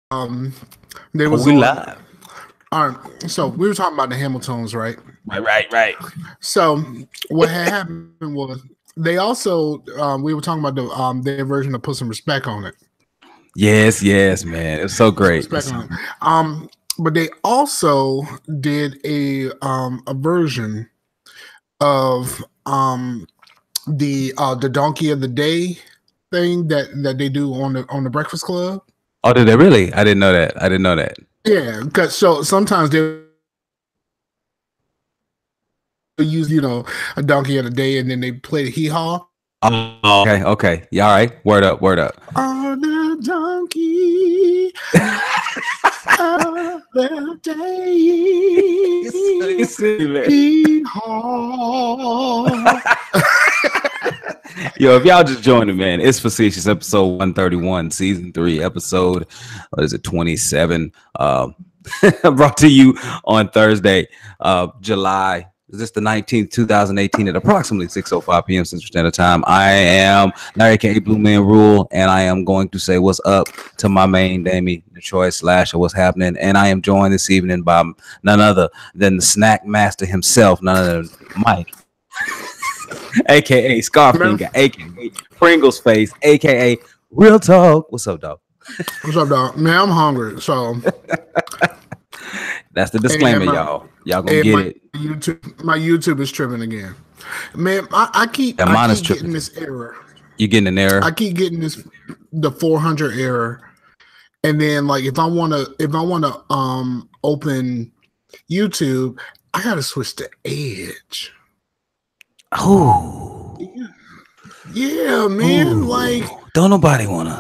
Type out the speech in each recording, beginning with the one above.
they was we on. live. All right, so we were talking about the Hamiltons, right? Right. So what had happened was they also we were talking about their version of Put Some Respect on It. Yes, man. It's so great. Respect on it. But they also did a version of the Donkey of the Day thing that they do on the Breakfast Club. Oh, did they really? I didn't know that. Yeah, because so sometimes they use a donkey of the day and then they play the hee haw. Oh, okay. Yeah, all right. Word up. On the donkey of the day. Hee haw. Yo, if y'all just joined, man, it's Facetious episode 131, season 3, episode 27. Brought to you on Thursday, July. Is this the 19th, 2018 at approximately 6:05 p.m. Central Standard Time? I am Larry, aka Bluemanrule, and I am going to say what's up to my main Damie, Detroit Slasher, what's happening. And I am joined this evening by none other than the snack master himself, none other than Mike, aka Scarfinger, aka Pringles Face, aka Real Talk. What's up, dog? What's up, dog? Man, I'm hungry, so that's the disclaimer, y'all. Y'all gonna get it. My YouTube is tripping again, man. I keep getting this error. You getting an error? I keep getting the 400 error, and then like if I wanna open YouTube, I gotta switch to Edge. Oh, yeah, man. Ooh. Like, don't nobody wanna.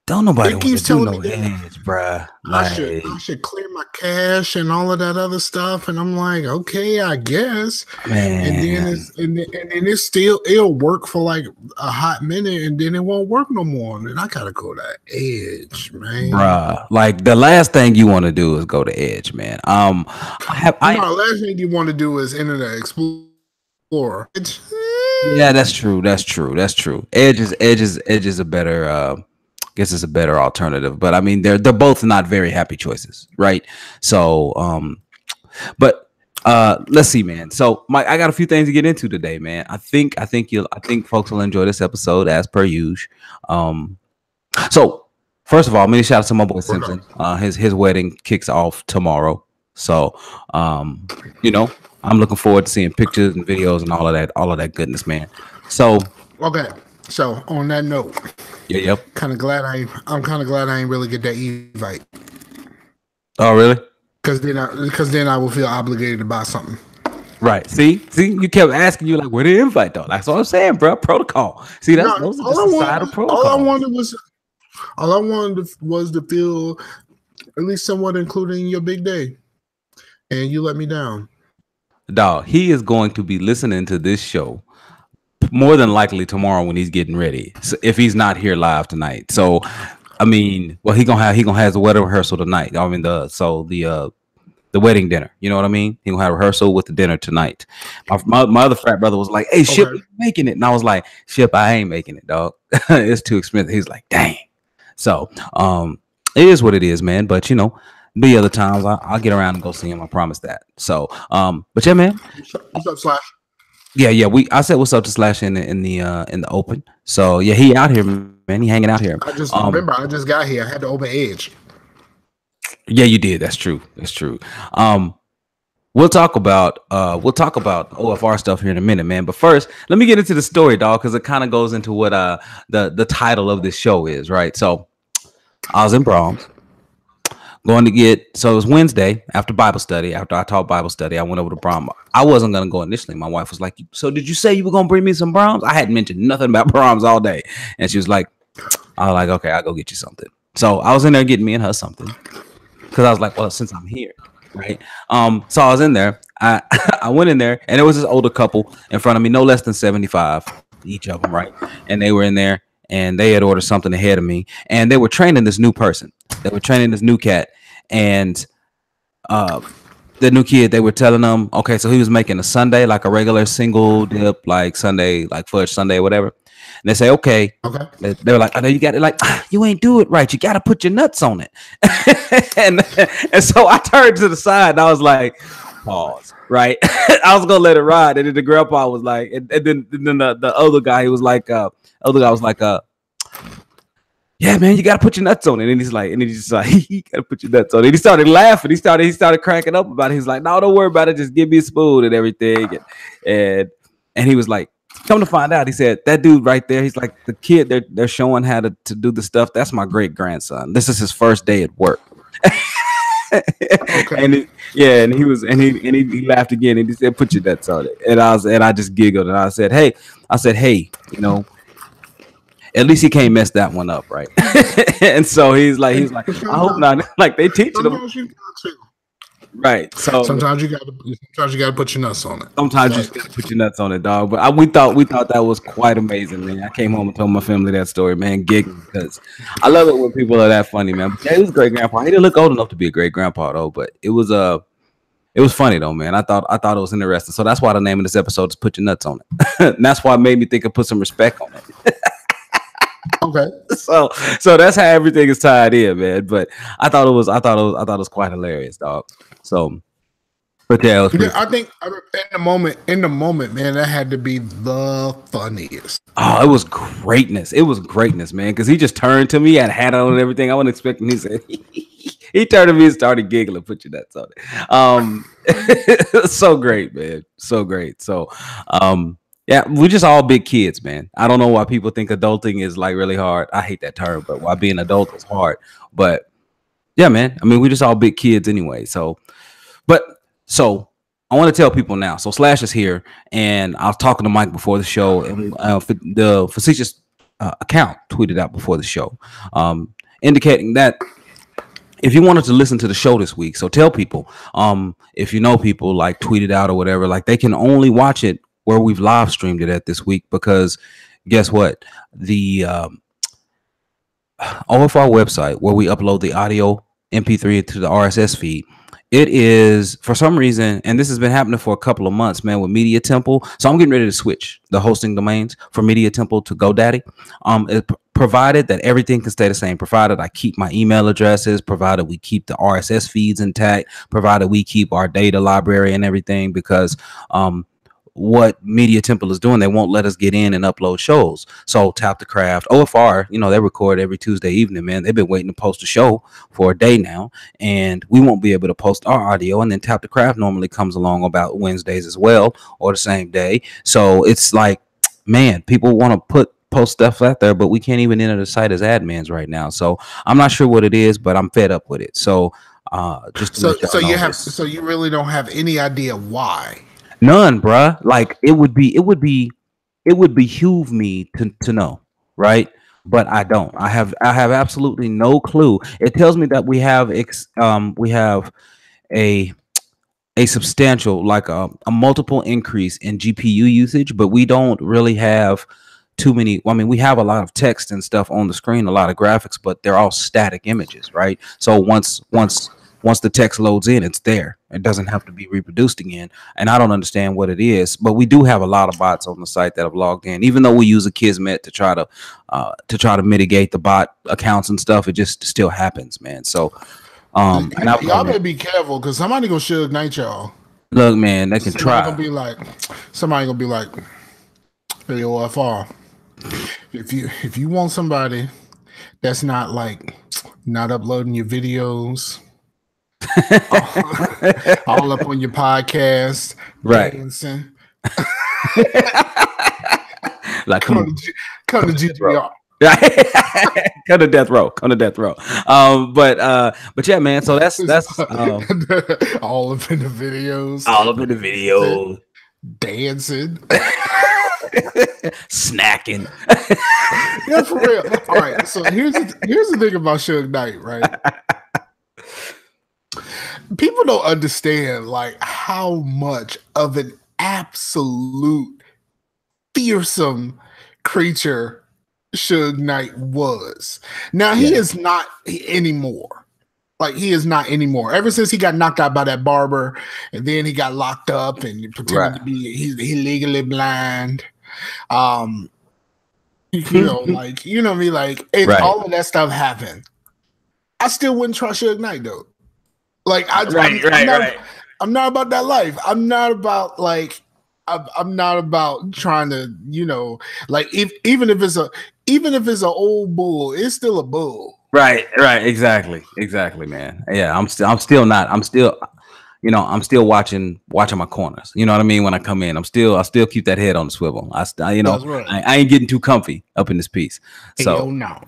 Don't nobody want to do no Edge, bruh. Like, I should clear my cache and all of that other stuff, and I'm like, okay, I guess. Man. And then it'll work for like a hot minute, and then it won't work no more. And then I gotta go to Edge, man. Bruh, like the last thing you want to do is go to Edge, man. The last thing you want to do is Internet Explorer. Yeah, that's true. Edge is a better. Guess it's a better alternative, but I mean they're both not very happy choices, right? So but let's see, man. So Mike, I got a few things to get into today, man. I think folks will enjoy this episode as per usual. So first of all, many shout out to my boy Simpson. His wedding kicks off tomorrow, so I'm looking forward to seeing pictures and videos and all of that goodness, man. So okay. So on that note, yep. I'm kind of glad I ain't really get that invite. Oh, really? Because then I will feel obligated to buy something. Right. See, you kept asking you like, where the invite though? That's what I'm saying, bro. Protocol. See, those are just societal protocol. All I wanted was to feel at least somewhat included in your big day, and you let me down. Dog, he is going to be listening to this show more than likely tomorrow when he's getting ready, so if he's not here live tonight. So I mean, well, he gonna have the wedding rehearsal tonight. I mean the wedding dinner, you know what I mean? He gonna have rehearsal with the dinner tonight. My other frat brother was like, hey, Ship, you making it? And I was like, Ship, I ain't making it, dog. It's too expensive. He's like, dang. So it is what it is, man. But the other times I'll get around and go see him. I promise that. So but yeah, man. What's up, Slash? Yeah. I said what's up to Slash in the open. So yeah, he out here, man. He hanging out here. I just remember I just got here. I had to open Edge. Yeah, you did. That's true. We'll talk about OFR stuff here in a minute, man. But first, let me get into the story, dog, because it kind of goes into what the title of this show is, right? So I was in Braums. So it was Wednesday after Bible study. After I taught Bible study, I went over to Braums. I wasn't going to go initially. My wife was like, so did you say you were going to bring me some Braums? I hadn't mentioned nothing about Braums all day. And she was like, okay, I'll go get you something. So I was in there getting me and her something because I was like, well, since I'm here, right? So I was in there. I went in there and there was this older couple in front of me, no less than 75, each of them, right? And they were in there and they had ordered something ahead of me. And they were training this new person. They were training this new cat. And the new kid, they were telling them, okay, so he was making a sundae, like a regular single dip, like sundae, like fudge sundae or whatever. they say, okay. They're like, oh, no, you got it. Like, you ain't do it right. You got to put your nuts on it. and so I turned to the side and I was like, pause. Right. I was gonna let it ride, and then the grandpa was like, and then the other guy, he was like, yeah, man, you gotta put your nuts on it. And he's like, you gotta put your nuts on it. And he started laughing. He started cracking up about it. He's like, no, don't worry about it. Just give me a spoon and everything. And he was like, come to find out, he said, that dude right there, he's like, the kid they're showing how to do the stuff. That's my great grandson. This is his first day at work. And he laughed again, and he said, put your nuts on it. And I just giggled, and I said, hey, you know, at least he can't mess that one up, right? And so he's like, I hope not. Like, they teach them. Right. So sometimes you gotta put your nuts on it. Sometimes you just gotta put your nuts on it, dog. But we thought that was quite amazing, man. I came home and told my family that story, man, giggling, because I love it when people are that funny, man. But yeah, he was a great grandpa. He didn't look old enough to be a great grandpa though, but it was funny though, man. I thought it was interesting. So that's why the name of this episode is Put Your Nuts on It. And that's why it made me think of put some respect on it. Okay. So that's how everything is tied in, man. But I thought it was quite hilarious, dog. So, but yeah, I think in the moment, man, that had to be the funniest. Oh, it was greatness. It was greatness, man. Because he just turned to me, I had a hat on and everything. I wasn't expecting. He said he turned to me and started giggling. Put your nuts on it. So great, man. So great. So, yeah, we're just all big kids, man. I don't know why people think adulting is like really hard. I hate that term, but why being an adult is hard. But yeah, man. I mean, we're just all big kids anyway. So I want to tell people now. So Slash is here, and I was talking to Mike before the show, and the Facetious account tweeted out before the show, indicating that if you wanted to listen to the show this week, so tell people, if you know people, like tweet it out or whatever, like they can only watch it where we've live streamed it at this week, because guess what? The OFR website where we upload the audio MP3 to the RSS feed, it is, for some reason, and this has been happening for a couple of months, man, with Media Temple. So I'm getting ready to switch the hosting domains for Media Temple to GoDaddy. Provided that everything can stay the same, provided I keep my email addresses, provided we keep the RSS feeds intact, provided we keep our data library and everything, because what Media Temple is doing, they won't let us get in and upload shows. So Tap the Craft, OFR, you know, they record every Tuesday evening, man. They've been waiting to post a show for a day now, and we won't be able to post our audio. And then Tap the Craft normally comes along about Wednesdays as well, or the same day. So it's like, man, people want to post stuff out there, but we can't even enter the site as admins right now. So I'm not sure what it is, but I'm fed up with it. So so you really don't have any idea why? None, bruh. Like it would behoove me to know, right? But I don't. I have absolutely no clue. It tells me that we have a substantial, like a multiple increase in GPU usage, but we don't really have too many. I mean, we have a lot of text and stuff on the screen, a lot of graphics, but they're all static images, right? So once the text loads in, it's there. It doesn't have to be reproduced again. And I don't understand what it is, but we do have a lot of bots on the site that have logged in. Even though we use a Kismet to try to mitigate the bot accounts and stuff, it just still happens, man. So y'all better be careful, because somebody gonna Suge Knight y'all. Look, man, they can try. Somebody gonna be like, hey, OFR, if you want somebody that's not uploading your videos, all up on your podcast, right? Like come to GGR. Come to death row. But yeah, man. So that's all up in the videos. Dancing. Snacking. Yeah, for real. All right. So here's the thing about Suge Knight, right? People don't understand like how much of an absolute fearsome creature Suge Knight was. Now he is not anymore. Like he is not anymore. Ever since he got knocked out by that barber, and then he got locked up and pretended to be he legally blind. like you know me, like if Right. all of that stuff happened, I still wouldn't trust Suge Knight though. Like I'm not about that life. I'm not about like I'm not about trying to, like even if it's an old bull, it's still a bull. Right, exactly, man. Yeah, I'm still watching my corners. You know what I mean? When I come in, I still keep that head on the swivel. That's right. I ain't getting too comfy up in this piece. So no.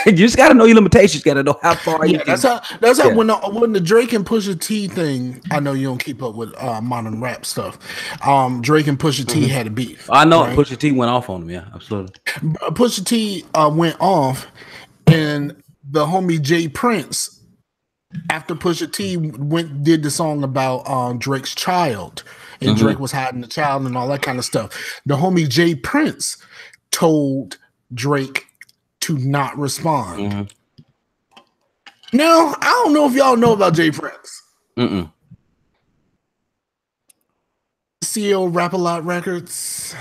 You just got to know your limitations. You got to know how far you can. That's how when the Drake and Pusha T thing. I know you don't keep up with modern rap stuff. Drake and Pusha T had a beef. I know, right? Pusha T went off on him. Yeah, absolutely. Pusha T went off, and the homie Jay Prince, after Pusha T did the song about Drake's child, and Drake was hiding the child and all that kind of stuff. The homie Jay Prince told Drake to not respond. Now, I don't know if y'all know about Jay Prince. CEO Rap-A-Lot Records.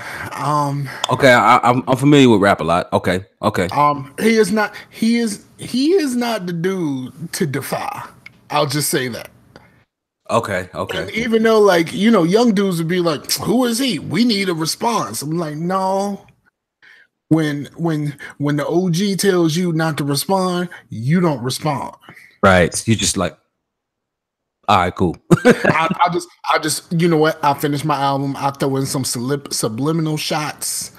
Okay, I'm familiar with Rap-A-Lot. Okay. He is not the dude to defy. I'll just say that. Okay. And even though, like, young dudes would be like, who is he? We need a response. I'm like, no. When the OG tells you not to respond, you don't respond. Right. You just like, all right, cool. I just, you know what? I'll finish my album. I'll throw in some subliminal shots.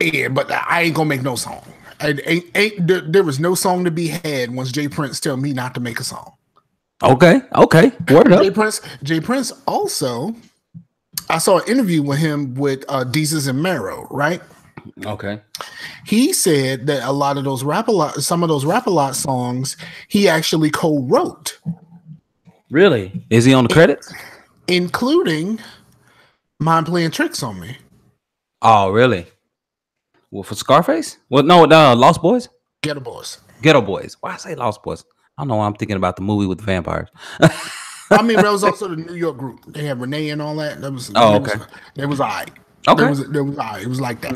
But I ain't gonna make no song. There was no song to be had once Jay Prince tell me not to make a song. Okay. Word up. Jay Prince also, I saw an interview with him with Deezus and Mero, right? Okay. He said that some of those Rap-A-Lot songs he actually co-wrote. Really? Is he on the credits? Including Mind Playing Tricks on Me. Oh, really? Well, for Scarface? Well, no, Lost Boys? Ghetto Boys. Why I say Lost Boys? I don't know why I'm thinking about the movie with the vampires. I mean, that was also the New York group. They had Renee and all that. That was okay. It was all right. Okay. It was like that.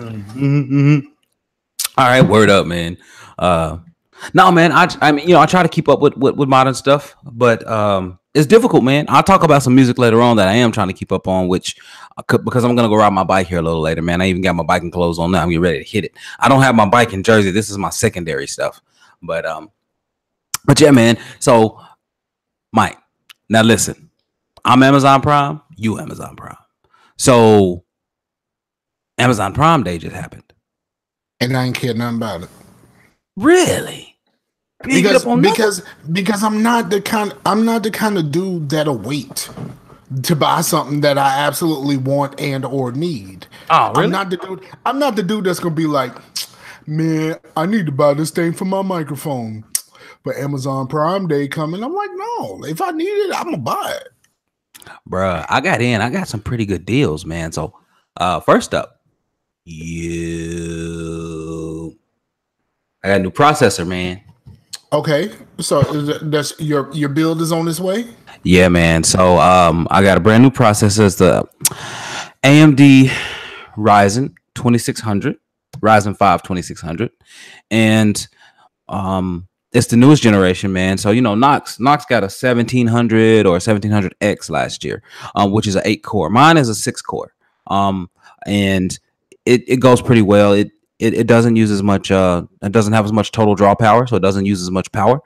All right, word up, man. No, man. I mean, I try to keep up with modern stuff, but it's difficult, man. I'll talk about some music later on that I am trying to keep up on, because I'm gonna go ride my bike here a little later, man. I even got my biking clothes on now. I'm getting ready to hit it. I don't have my bike in Jersey. This is my secondary stuff, but yeah, man. So, Mike, now listen. I'm Amazon Prime. You Amazon Prime. So, Amazon Prime Day just happened, and I ain't care nothing about it. Really? Because I'm not the kind of dude that'll wait to buy something that I absolutely want and or need. Oh, really? I'm not the dude that's gonna be like, man, I need to buy this thing for my microphone, but Amazon Prime Day coming. I'm like, no, if I need it, I'm gonna buy it. Bruh, I got some pretty good deals, man. So first up, I got a new processor, man. Okay, so that's your build is on its way. Yeah, man. So I got a brand new processor. It's the AMD Ryzen 2600, Ryzen 5 2600, and it's the newest generation, man. So Knox got a 1700 or 1700X last year, which is an 8-core. Mine is a 6-core, and it goes pretty well. It doesn't use as much. It doesn't have as much total draw power, so it doesn't use as much power.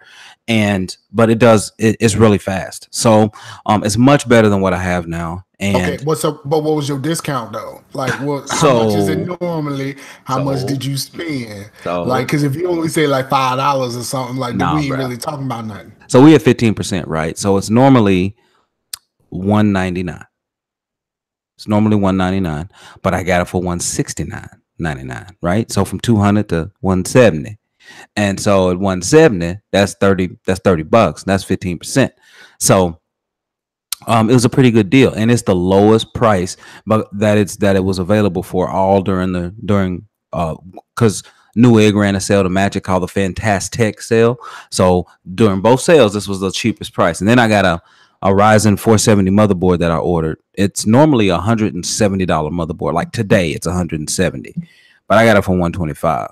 But it does. It's really fast. So it's much better than what I have now. And okay, but what was your discount though? Like, how much is it normally? How much did you spend? Because if you only say like $5 or something, like we ain't really talking about nothing. So we have 15%, right? So it's normally $199. It's normally $199, but I got it for $169.99, right? So from $200 to $170, and so at $170, that's $30. That's $15%. So it was a pretty good deal, and it's the lowest price, but that it was available for all during because Newegg ran a sale to match it called the Fantastic sale. So during both sales, this was the cheapest price, and then I got a Ryzen 470 motherboard that I ordered. It's normally $170 motherboard. Like today, it's $170, but I got it for 125.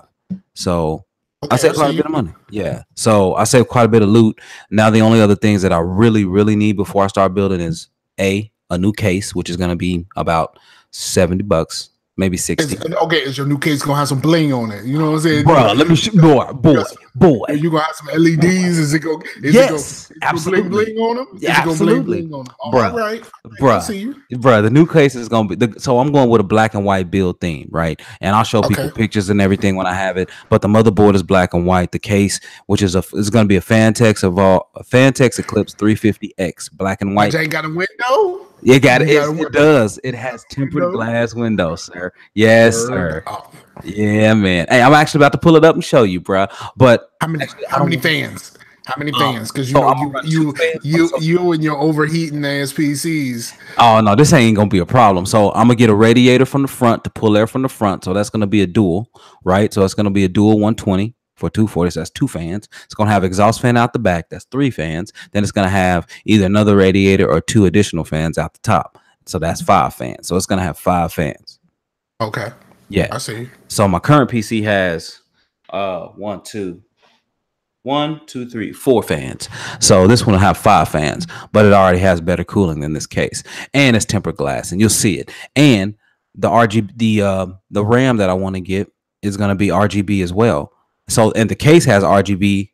So I saved quite a bit of money. Yeah. So I saved quite a bit of loot. Now the only other things that I really, really need before I start building is a new case, which is going to be about $70, maybe 60. Is your new case gonna have some bling on it? You know what I'm saying, bro? Let me boy. You gonna have some LEDs? Is it go? Absolutely. Bling on them? Yeah, absolutely. Bling on them? Bro, all right. Bro, the new case is gonna be so I'm going with a black and white build theme, right? And I'll show people pictures and everything when I have it. But the motherboard is black and white. The case, which is gonna be a Fantex Eclipse 350X, black and white. Ain't got a window. You got it. It does. It has tempered glass windows, sir. Yes, sir. Yeah, man. Hey, I'm actually about to pull it up and show you, bro. But how many fans? How many fans? Because you and your overheating ass PCs. Oh no, this ain't gonna be a problem. So I'm gonna get a radiator from the front to pull air from the front. So that's gonna be a dual, right? So it's gonna be a dual 120 for 240. So that's 2 fans. It's gonna have exhaust fan out the back. That's 3 fans. Then it's gonna have either another radiator or 2 additional fans out the top. So that's 5 fans. So it's gonna have 5 fans. Okay. Yeah, I see. So my current PC has 4 fans. So this one will have 5 fans, but it already has better cooling than this case, and it's tempered glass, and you'll see it. And the RGB, the RAM that I want to get is going to be RGB as well. So, and the case has RGB,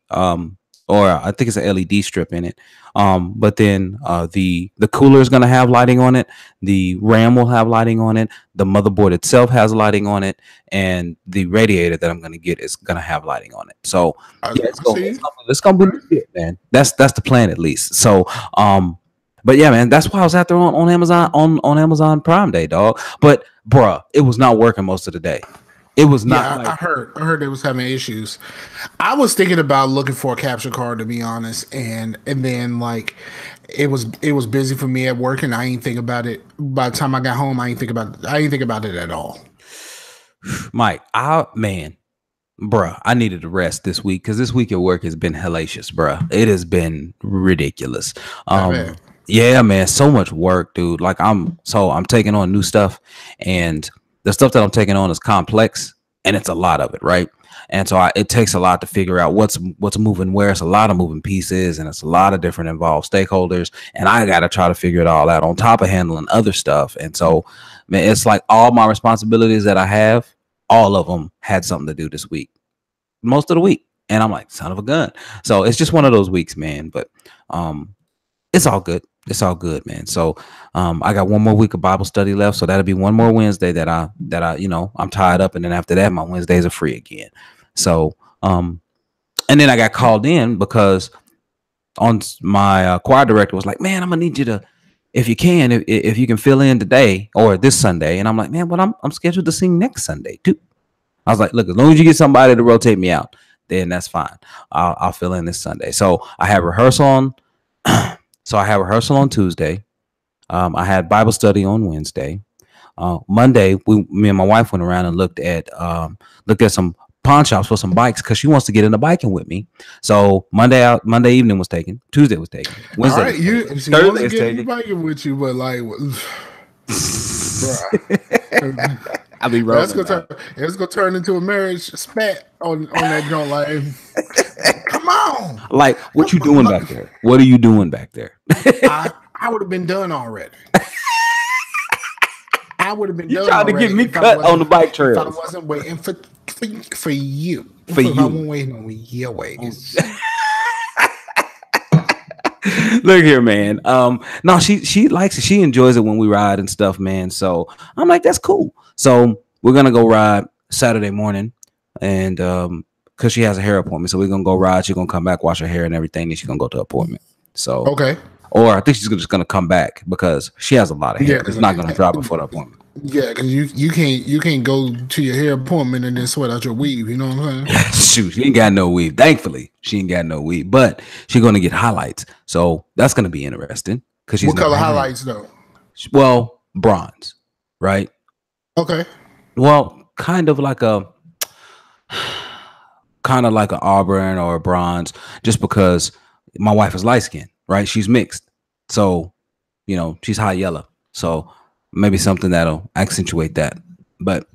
or I think it's an LED strip in it. But then the cooler is going to have lighting on it. The RAM will have lighting on it. The motherboard itself has lighting on it, and the radiator that I'm going to get is going to have lighting on it. So yeah, it's going to be good, man. That's the plan at least. So but yeah, man, that's why I was out there on Amazon on Amazon Prime Day, dog. But bruh, it was not working most of the day. It was not. Yeah, I heard they was having issues. I was thinking about looking for a capture card, to be honest, and then like it was busy for me at work, and I ain't think about it. By the time I got home, I ain't think about it at all. Mike, bruh, I needed to rest this week because this week at work has been hellacious, bruh. It has been ridiculous. Yeah, man, so much work, dude. Like I'm taking on new stuff, and the stuff that I'm taking on is complex, and it's a lot of it, right? And so it takes a lot to figure out what's moving where. It's a lot of moving pieces, and it's a lot of different involved stakeholders, and I got to try to figure it all out on top of handling other stuff. And so, man, it's like all my responsibilities that I have, all of them had something to do this week, most of the week. And I'm like, son of a gun. So it's just one of those weeks, man. But it's all good. It's all good, man. So I got one more week of Bible study left, so that'll be one more Wednesday that I I'm tied up, and then after that my Wednesdays are free again. So and then I got called in because on my choir director was like, man, I'm gonna need you to, if you can, if you can fill in today or this Sunday. And I'm like, man, well, I'm scheduled to sing next Sunday too. I was like, look, as long as you get somebody to rotate me out, then that's fine. I'll fill in this Sunday. So I have rehearsal on Tuesday. I had Bible study on Wednesday. Monday, me and my wife went around and looked at some pawn shops for some bikes because she wants to get into biking with me. So Monday evening was taken. Tuesday was taken. Wednesday. All right, Thursday is taken. Biking with you, but like, I'll be rolling. It's gonna turn into a marriage spat on that joint. Like, come on. Like, what you doing back there? What are you doing back there? I would have been done already. I would have been done. You trying to get me cut on the bike trail? I wasn't waiting for you. For you. I wasn't waiting on your ways. Look here, man. No, she likes it. She enjoys it when we ride and stuff, man. So I'm like, that's cool. So we're gonna go ride Saturday morning, and because she has a hair appointment, so we're gonna go ride. She's gonna come back, wash her hair and everything, and she's gonna go to an appointment. So okay. Or I think she's just gonna come back because she has a lot of hair. Yeah, it's not gonna drop before the appointment. Yeah, because you can't go to your hair appointment and then sweat out your weave. You know what I'm saying? Shoot, she ain't got no weave. Thankfully, she ain't got no weave, but she's gonna get highlights. So that's gonna be interesting. Because what color highlights though? Well, bronze, right? Okay. Well, kind of like an auburn or a bronze, just because my wife is light skinned, right? She's mixed, so she's high yellow. So maybe something that'll accentuate that. But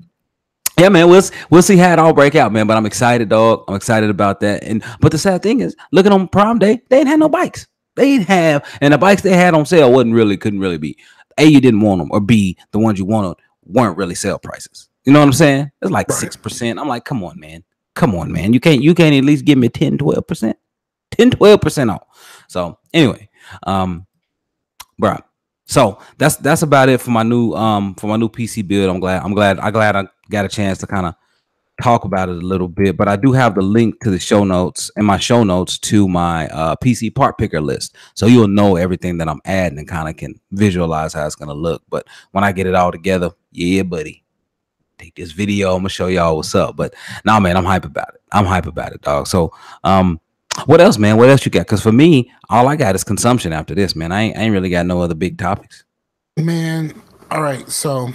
Yeah, man, we'll see how it all break out, man. But I'm excited, dog. I'm excited about that. But the sad thing is, looking on Prime Day, they ain't had no bikes. They didn't have, and the bikes they had on sale couldn't really be. A, you didn't want them, or B, the ones you wanted weren't really sale prices. You know what I'm saying? It's like 6%. I'm like, come on, man. You can't at least give me 10, 12%. 10, 12% off. So anyway, bro. So that's about it for my new PC build. I'm glad I got a chance to kind of talk about it a little bit, but I do have the link to the show notes to my PC part picker list, so you'll know everything that I'm adding and kind of can visualize how it's gonna look. But when I get it all together, yeah, buddy, take this video. I'm gonna show y'all what's up. But nah, man, I'm hype about it, dog. So what else, man? What else you got? Because for me, all I got is consumption after this, man. I ain't really got no other big topics. Man, all right. So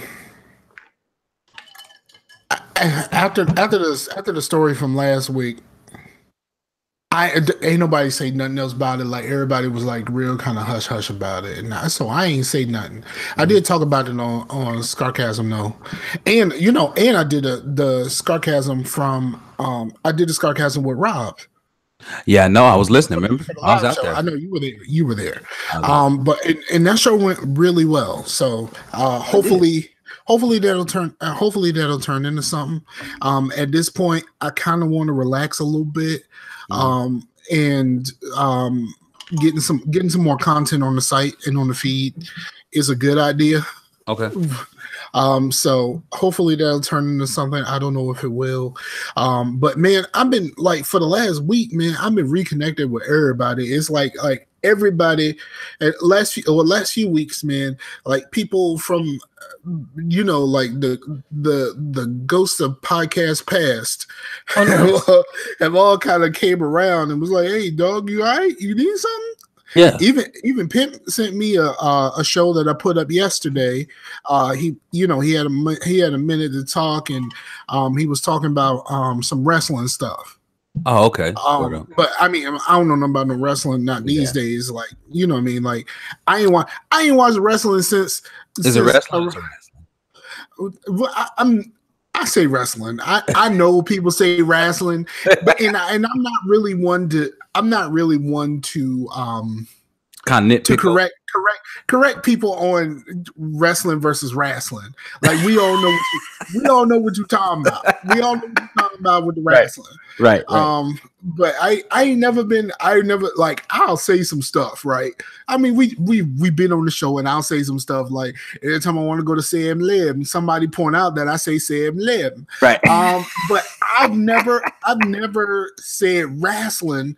after the story from last week, ain't nobody say nothing else about it. Like everybody was like real kind of hush hush about it, and so I ain't say nothing. I did talk about it on Scarcasm though, and I did the Scarcasm from I did the Scarcasm with Rob. Yeah, no, I was listening. Remember, I was out there. I know you were there. But that show went really well. So hopefully that'll turn. Hopefully that'll turn into something. At this point, I kind of want to relax a little bit, and getting some more content on the site and on the feed is a good idea. Okay. So hopefully that'll turn into something. I don't know if it will. But man, I've been like for the last week, man, I've been reconnected with everybody. It's like everybody at last few weeks, man, like people from like the ghosts of podcast past have all kind of came around and was like, hey dog, you all right? You need something? Yeah. Even Pimp sent me a show that I put up yesterday. He had a minute to talk, and he was talking about some wrestling stuff. Oh, okay. But I mean, I don't know nothing about no wrestling. Not these days. Like, you know what I mean? Like, I ain't watched wrestling since. Is it wrestling? I say wrestling. I know people say wrestling, but and I'm not really one to. I'm not really one to kind of to correct people on wrestling versus wrestling. Like we all know what you're talking about. We all know what you're talking about with the wrestling. Right. But I never like I'll say some stuff, right? I mean, we've been on the show and I'll say some stuff like every time I want to go to Sam Lib, somebody point out that I say Sam Lib. Right. But I've never said wrestling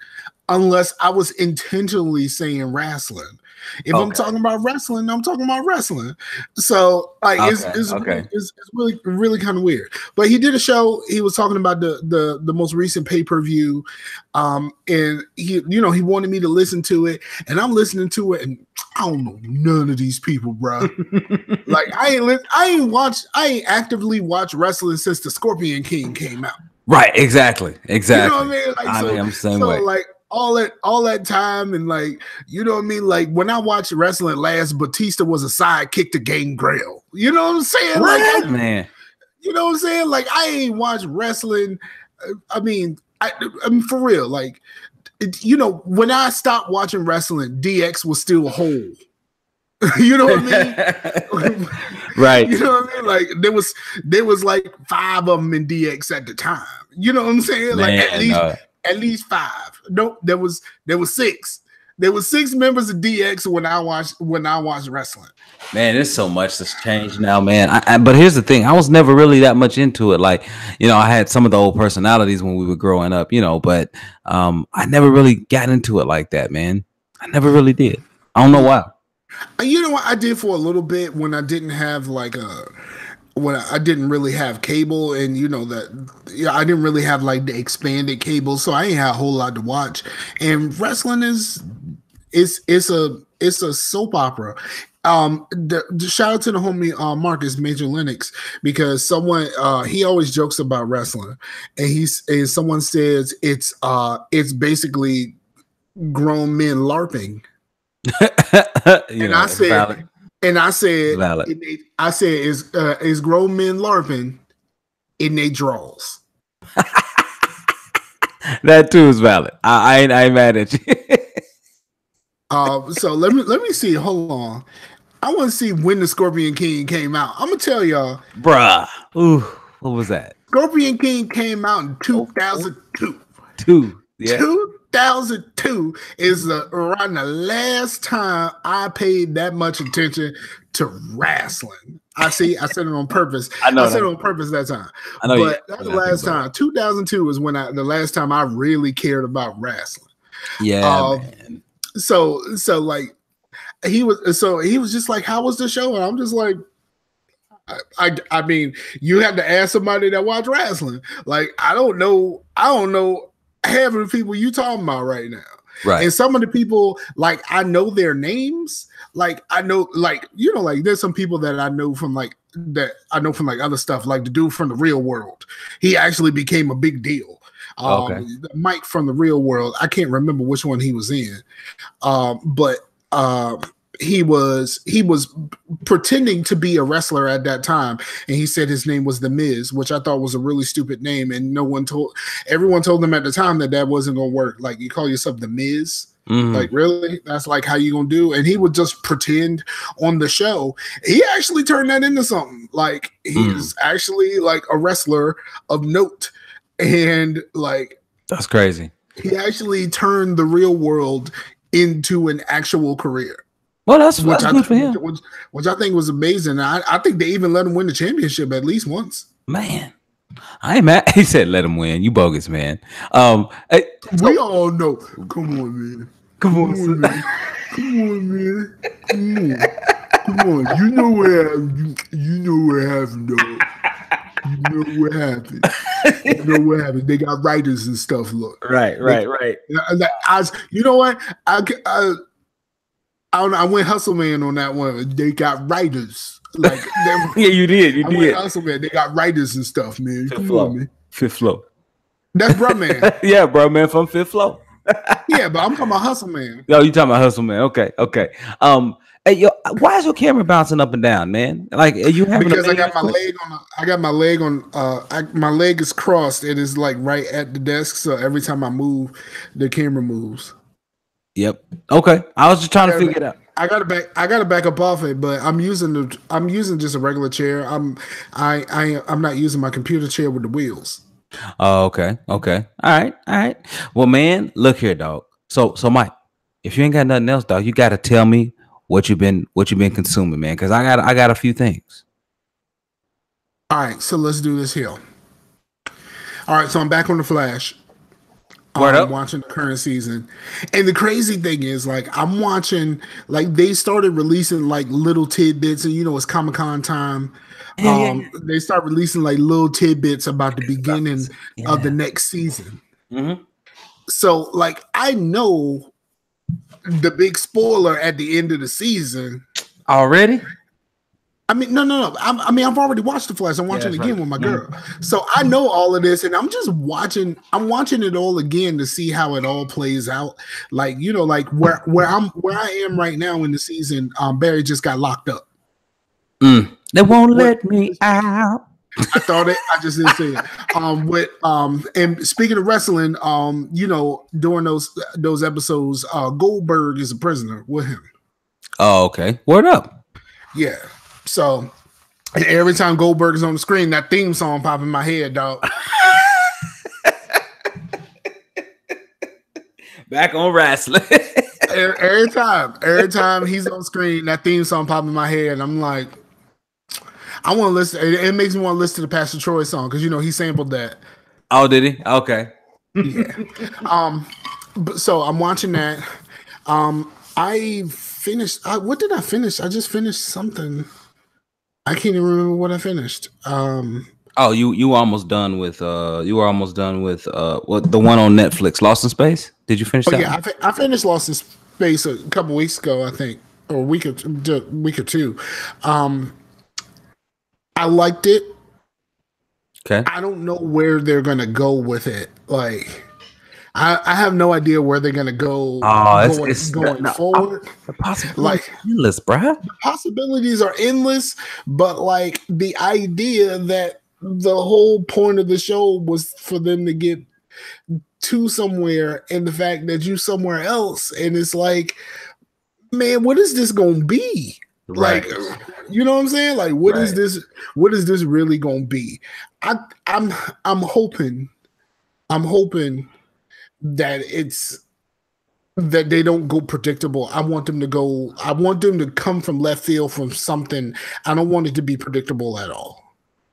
unless I was intentionally saying wrestling. If I'm talking about wrestling, I'm talking about wrestling. So like it's really, really kind of weird. But he did a show. He was talking about the most recent pay-per-view. And he wanted me to listen to it. And I'm listening to it and I don't know none of these people, bro. Like I ain't actively watched wrestling since the Scorpion King came out. Right, exactly. You know what I mean? Like, I'm the same way. Like all that time and like, you know what I mean? Like when I watched wrestling last, Batista was a sidekick to Gangrel. You know what I'm saying? Like, man. You know what I'm saying? Like I ain't watched wrestling. I mean, for real. Like, when I stopped watching wrestling, DX was still whole. You know what I mean? Right. You know what I mean? Like there was like 5 of them in DX at the time. You know what I'm saying? Man, like at least 5. No, there was 6. There was 6 members of DX when I watched wrestling. Man, there's so much that's changed now, man. But here's the thing: I was never really that much into it. Like, I had some of the old personalities when we were growing up, but I never really got into it like that, man. I never really did. I don't know why. You know what I did for a little bit when I didn't have when I didn't really have cable, and I didn't really have like the expanded cable, so I ain't had a whole lot to watch. And wrestling is a soap opera. The shout out to the homie Marcus Major Linux, because someone he always jokes about wrestling, and someone says it's basically grown men LARPing. I said valid. it's grown men LARPing, in their draws. That too is valid. I ain't mad at you. So let me see. Hold on. I want to see when the Scorpion King came out. I'm gonna tell y'all, bruh. Ooh, what was that? Scorpion King came out in 2002. Yeah. 2002 is around the last time I paid that much attention to wrestling. I said it on purpose. I said it on purpose that time. But that's the last time. 2002 is when the last time I really cared about wrestling. Yeah, man. So like he was just like, how was the show? And I'm just like, I mean, you have to ask somebody that watch wrestling. Like, I don't know half of the people you talking about right now. Right. And some of the people, like, I know their names. Like, I know, like, you know, like there's some people that I know from other stuff, like the dude from The Real World. He actually became a big deal. Okay. Mike from The Real World. I can't remember which one he was in. But he was pretending to be a wrestler at that time, and he said his name was The Miz, which I thought was a really stupid name, and everyone told him at the time that wasn't gonna work. Like, you call yourself The Miz? Like, really? That's like how you gonna do? And he would just pretend on the show. He actually turned that into something. Like, he's actually like a wrestler of note. And like, that's crazy. He actually turned The Real World into an actual career. Well, that's good for him. Which I think was amazing. I think they even let him win the championship at least once. Man, I ain't mad. He said, "Let him win." You bogus, man. We all know. Come on, man. Come on, man. Come on, man. Come on. You know what happened. You know what happened, though. You know what happened. You know what happened. They got writers and stuff. Look, right. You know what? I went Hustle Man on that one. They got writers. Like, yeah, you did. You did. Hustle Man. They got writers and stuff, man. Come on, man. Fifth Flow. That's Bro Man. Yeah, Bro Man from Fifth Flow. Yeah, but I'm talking about Hustle Man. Yo, you talking about Hustle Man? Okay. Hey, yo, why is your camera bouncing up and down, man? Like, are you having? Because I got my leg on. My leg is crossed. It is like right at the desk. So every time I move, the camera moves. Yep. Okay. I was just trying to figure it out. I gotta back up off it, but I'm using just a regular chair. I'm not using my computer chair with the wheels. Oh, okay. All right. Well, man, look here, dog. So Mike, if you ain't got nothing else, dog, you gotta tell me what you've been consuming, man, because I got a few things. All right, so let's do this here. All right, so I'm back on The Flash. I'm watching the current season, and the crazy thing is, like, I'm watching, like, they started releasing like little tidbits, and you know, it's Comic-Con time. They start releasing like little tidbits about the beginning of the next season. So, like, I know the big spoiler at the end of the season already. I mean, no. I've already watched The Flash. I'm watching it again with my girl. So I know all of this, and I'm just watching. I'm watching it all again to see how it all plays out. Like, you know, like where I am right now in the season. Barry just got locked up. They won't let me out. I thought it. I just didn't say it. And speaking of wrestling, you know, during those episodes, Goldberg is a prisoner with him. Oh, okay. Word up. Yeah. So every time Goldberg is on the screen, that theme song pop in my head, dog. Back on wrestling. every time he's on screen, that theme song pop in my head, and I'm like, I want to listen. It makes me want to listen to the Pastor Troy song because, you know, he sampled that. Oh, did he? Okay. Yeah. So I'm watching that. I finished. What did I finish? I just finished something. I can't even remember what I finished. Oh, you were almost done with what, the one on Netflix, Lost in Space? Did you finish that? Yeah, I finished Lost in Space a couple weeks ago, I think, or a week or two. I liked it. Okay. I don't know where they're gonna go with it. Like, I have no idea where they're gonna go. Going forward. The possibilities are endless, bruh. The possibilities are endless, but like the idea that the whole point of the show was for them to get to somewhere, and the fact that you somewhere else, and it's like, man, what is this gonna be? Right. Like, you know what I'm saying? Like, what is this? What is this really gonna be? I'm hoping that that they don't go predictable. I want them to come from left field from something. I don't want it to be predictable at all.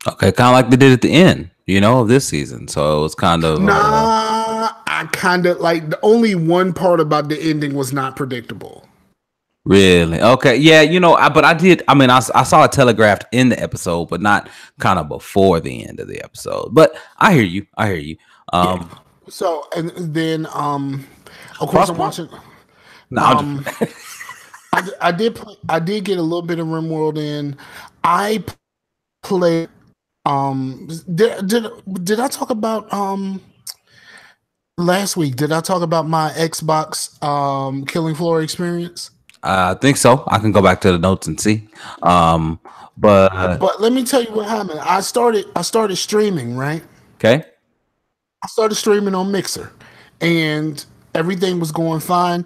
Okay, kind of like they did at the end, of this season. So it was kind of I kind of like, the only one part about the ending was not predictable. Really? Okay. Yeah, but I saw it telegraphed in the episode, but not kind of before the end of the episode. But I hear you. Yeah. So, and then of course I'm watching. No, I did get a little bit of RimWorld in. I played did I talk about last week? Did I talk about my Xbox Killing Floor experience? I think so. I can go back to the notes and see. But let me tell you what happened. I started streaming, right? Okay. I started streaming on Mixer, and everything was going fine.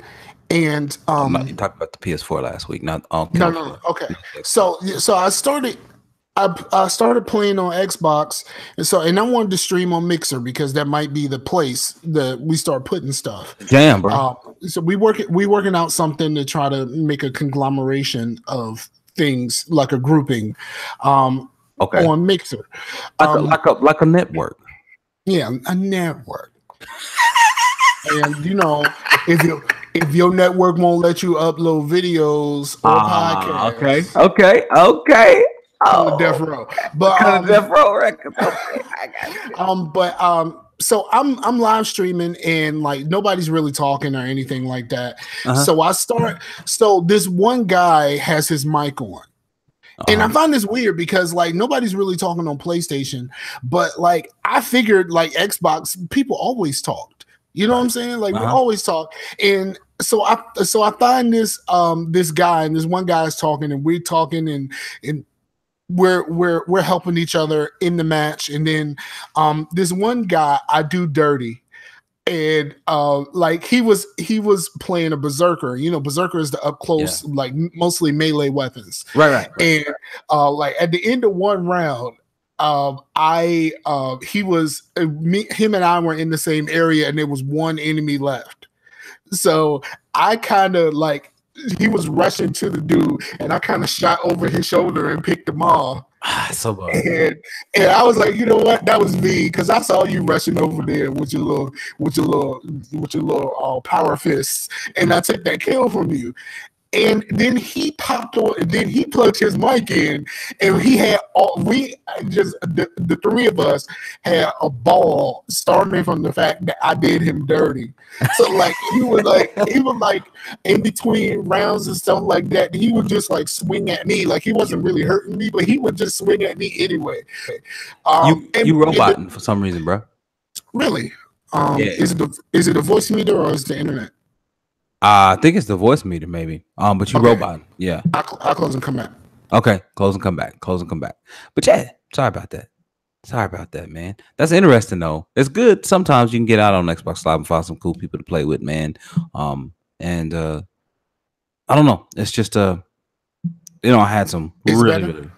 And you talked about the PS4 last week, not no. Okay, so I started playing on Xbox, and I wanted to stream on Mixer because that might be the place that we start putting stuff. Damn, bro. So we working out something to try to make a conglomeration of things, like a grouping, on Mixer, like a network. Yeah, a network. And if your network won't let you upload videos or podcasts, okay. Death Row, but Death Row Records. Okay, I got you. So I'm live streaming, and like nobody's really talking or anything like that. So this one guy has his mic on. And I find this weird because like nobody's really talking on PlayStation, but like I figured like Xbox people always talked. You know what I'm saying? Like we always talk. And so I find this this guy, and this one guy is talking, and we're talking, and we're helping each other in the match. And then this one guy I do dirty. And like he was playing a berserker. Berserker is the up close, like mostly melee weapons. Right. And like at the end of one round, him and I were in the same area, and there was one enemy left. So I kind of like, he was rushing to the dude, and I kind of shot over his shoulder and picked him off. So good. And I was like, you know what? That was me, because I saw you rushing over there with your little power fists, and I took that kill from you. And then he popped on, and then he plugged his mic in, and the three of us had a ball, starting from the fact that I did him dirty. So like he was like in between rounds and stuff like that, he would just like swing at me. Like he wasn't really hurting me, but he would just swing at me anyway. You roboting for some reason, bro. Really? Is it a voice meter or is it the internet? I think it's the voice meter, maybe. But you robot, yeah. I'll close and come back. Okay, close and come back. But yeah, sorry about that, man. That's interesting though. It's good. Sometimes you can get out on Xbox Live and find some cool people to play with, man. And I don't know. It's just I had some really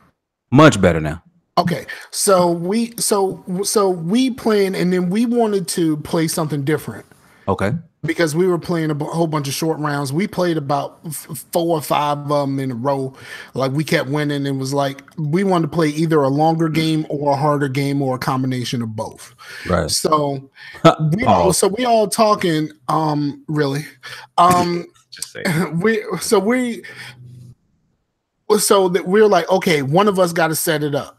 much better now. Okay, so we playing, and then we wanted to play something different. Okay. Because we were playing a whole bunch of short rounds. We played about 4 or 5 of them in a row. Like we kept winning. It was like we wanted to play either a longer game or a harder game or a combination of both. Right. So we all talking. Really. Just saying. We're like, okay, one of us got to set it up.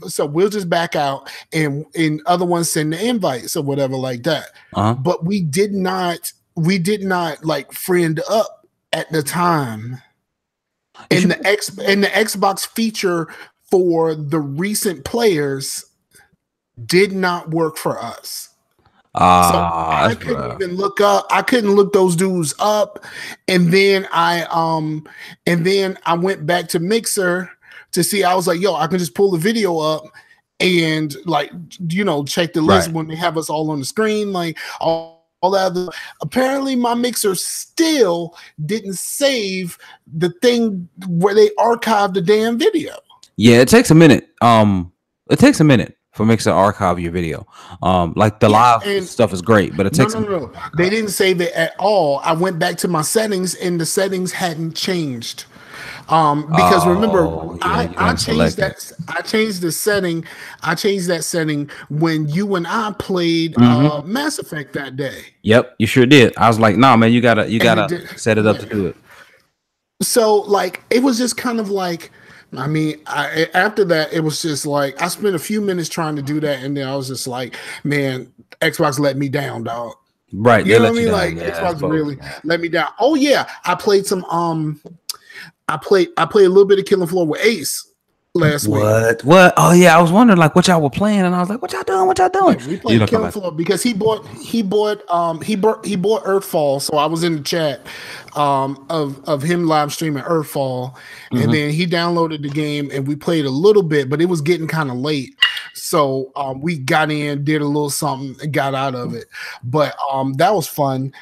So we'll just back out, and other ones send the invites or whatever like that. But we did not like friend up at the time. And the Xbox feature for the recent players did not work for us. So I couldn't even look up. I couldn't look those dudes up. And then I went back to Mixer to see. I was like, yo, I can just pull the video up, and like, you know, check the list when they have us all on the screen, like all that other. Apparently my mixer still didn't save the thing where they archived the damn video. Yeah, it takes a minute. It takes a minute for Mixer to archive your video. Like the live stuff is great, but it takes no. They didn't save it at all. I went back to my settings and the settings hadn't changed. Because remember, I changed that. I changed the setting. I changed that setting when you and I played Mass Effect that day. Yep, you sure did. I was like, nah, man, you gotta set it up to do it. So like, it was just kind of like, I mean, after that, it was just like I spent a few minutes trying to do that, and then I was just like, man, Xbox let me down, dog. Right, you know what I mean? Like Xbox really let me down. Oh yeah, I played some I played a little bit of Killing Floor with Ace last week. What? Oh yeah, I was wondering like what y'all were playing, and I was like, what y'all doing? What y'all doing? Yeah, we played Killing Floor because he bought Earthfall, so I was in the chat of him live streaming Earthfall, and then he downloaded the game and we played a little bit, but it was getting kind of late. So we got in, did a little something, and got out of it. But that was fun.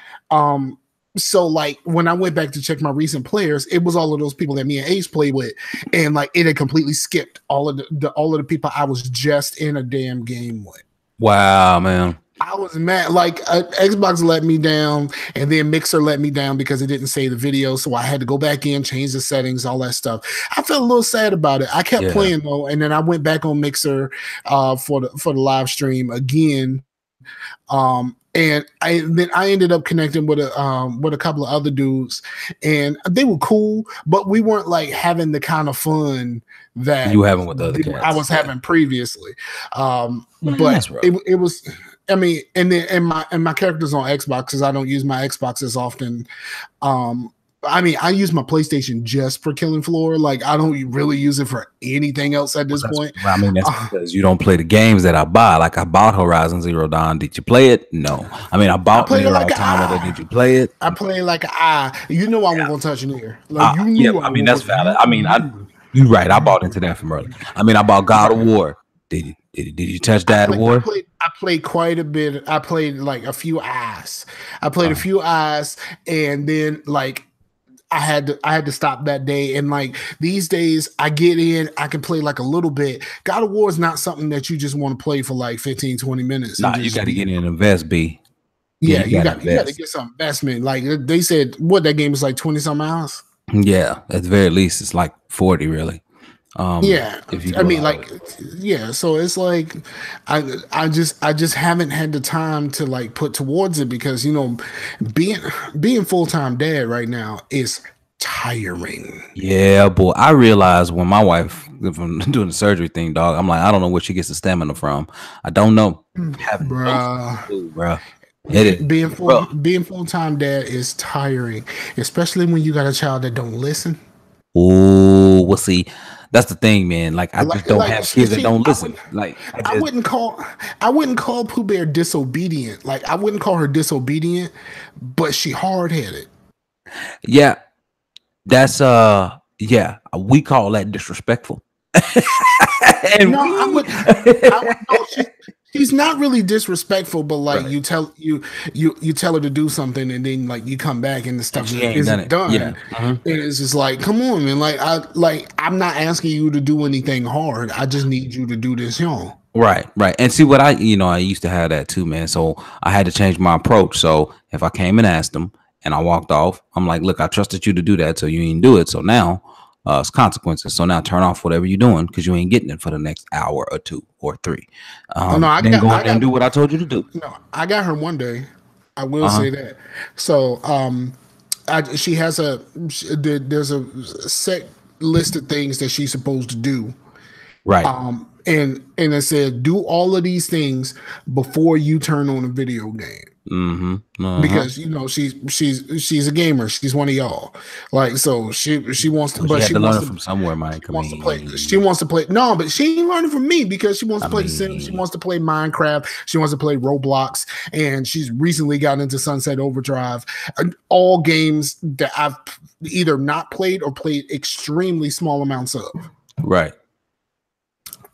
So like when I went back to check my recent players, it was all of those people that me and Ace played with, and like it had completely skipped all of the people I was just in a damn game with. Wow, man. I was mad. Like Xbox let me down, and then Mixer let me down because it didn't save the video, so I had to go back in, change the settings, all that stuff. I felt a little sad about it. I kept playing though, and then I went back on Mixer for the live stream again. And I ended up connecting with a couple of other dudes, and they were cool, but we weren't like having the kind of fun that you having with the other cats. I was having previously. But it was. I mean, and my characters on Xbox, because I don't use my Xbox as often. I mean, I use my PlayStation just for Killing Floor. Like, I don't really use it for anything else at this point. I mean, that's because you don't play the games that I buy. Like, I bought Horizon Zero Dawn. Did you play it? No. I mean, I bought Nier Automata. Did you play it? I play like you know I wasn't gonna touch Nier. Like, I mean, that's valid. I mean, you're right. I bought into that from early. I mean, I bought God of War. Did you touch God of War? I played quite a bit. I played like a few eyes. I played a few eyes, and then like I had to stop that day. And like these days I get in, I can play like a little bit. God of War is not something that you just want to play for like 15, 20 minutes. Nah, you got to get in and invest, B. Yeah, you got to get some investment. Like they said, that game is like 20 some hours. Yeah, at the very least, it's like 40 really. Yeah, I mean, like, yeah. So it's like I just haven't had the time to like put towards it because you know, being full-time dad right now is tiring. Yeah, boy. I realized when my wife from doing the surgery thing, dog. I'm like, I don't know where she gets the stamina from. I don't know, bruh. It is. Being full-time dad is tiring, especially when you got a child that don't listen. Oh, we'll see. That's the thing, man. Like I just don't have kids that don't listen. I wouldn't call Pooh Bear disobedient. Like I wouldn't call her disobedient, but she hard-headed. Yeah. That's we call that disrespectful. And no, she's not really disrespectful, but like right. you tell her to do something and then like you come back and the stuff isn't done. Yeah. And it's just like, come on, man. I'm not asking you to do anything hard. I just need you to do this, y'all. Right. And see what I used to have that too, man. So I had to change my approach. So if I came and asked them and I walked off, I'm like, look, I trusted you to do that, so you didn't do it. So now it's consequences. So now turn off whatever you're doing because you ain't getting it for the next hour or 2 or 3. I got do what I told you to do. No, I got her one day. I will say that. So she has there's a set list of things that she's supposed to do. Right. And it said do all of these things before you turn on a video game. Because she's a gamer. She's one of y'all. Like so she wants to. But she had to learn from somewhere, Mike. She wants to play. No, but she ain't learning from me because she wants to play The Sims. She wants to play Minecraft. She wants to play Roblox, and she's recently gotten into Sunset Overdrive. All games that I've either not played or played extremely small amounts of. Right.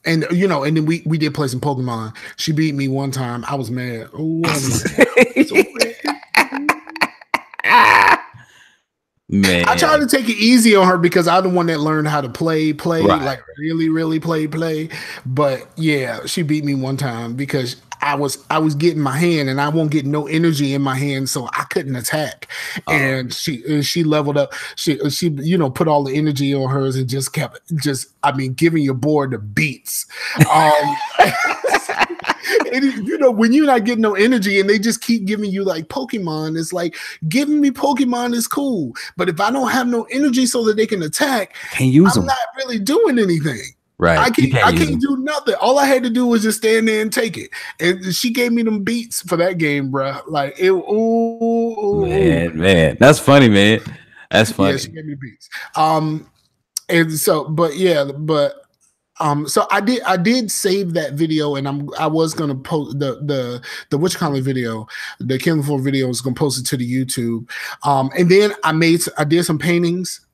And you know, and then we did play some Pokemon. She beat me one time. I was mad. Oh, I was mad. So mad. Man, I tried to take it easy on her because I'm the one that learned how to play, right. Like really play. But yeah, she beat me one time because I was getting my hand and I won't get no energy in my hand, so I couldn't attack. And she leveled up. She you know, put all the energy on hers and just kept giving your board the beats. And, you know, when you're not getting no energy and they just keep giving you like Pokemon, it's like giving me Pokemon is cool, but if I don't have no energy so that they can attack, I'm not really doing anything. Right. I can't do nothing. All I had to do was just stand there and take it. And she gave me them beats for that game, bro. Like it. Man, that's funny, man. That's funny. Yeah, she gave me beats. And so, so I did save that video, and I was gonna post the WitchConley video, the Killing Floor video. I was gonna post it to the YouTube. And then I did some paintings,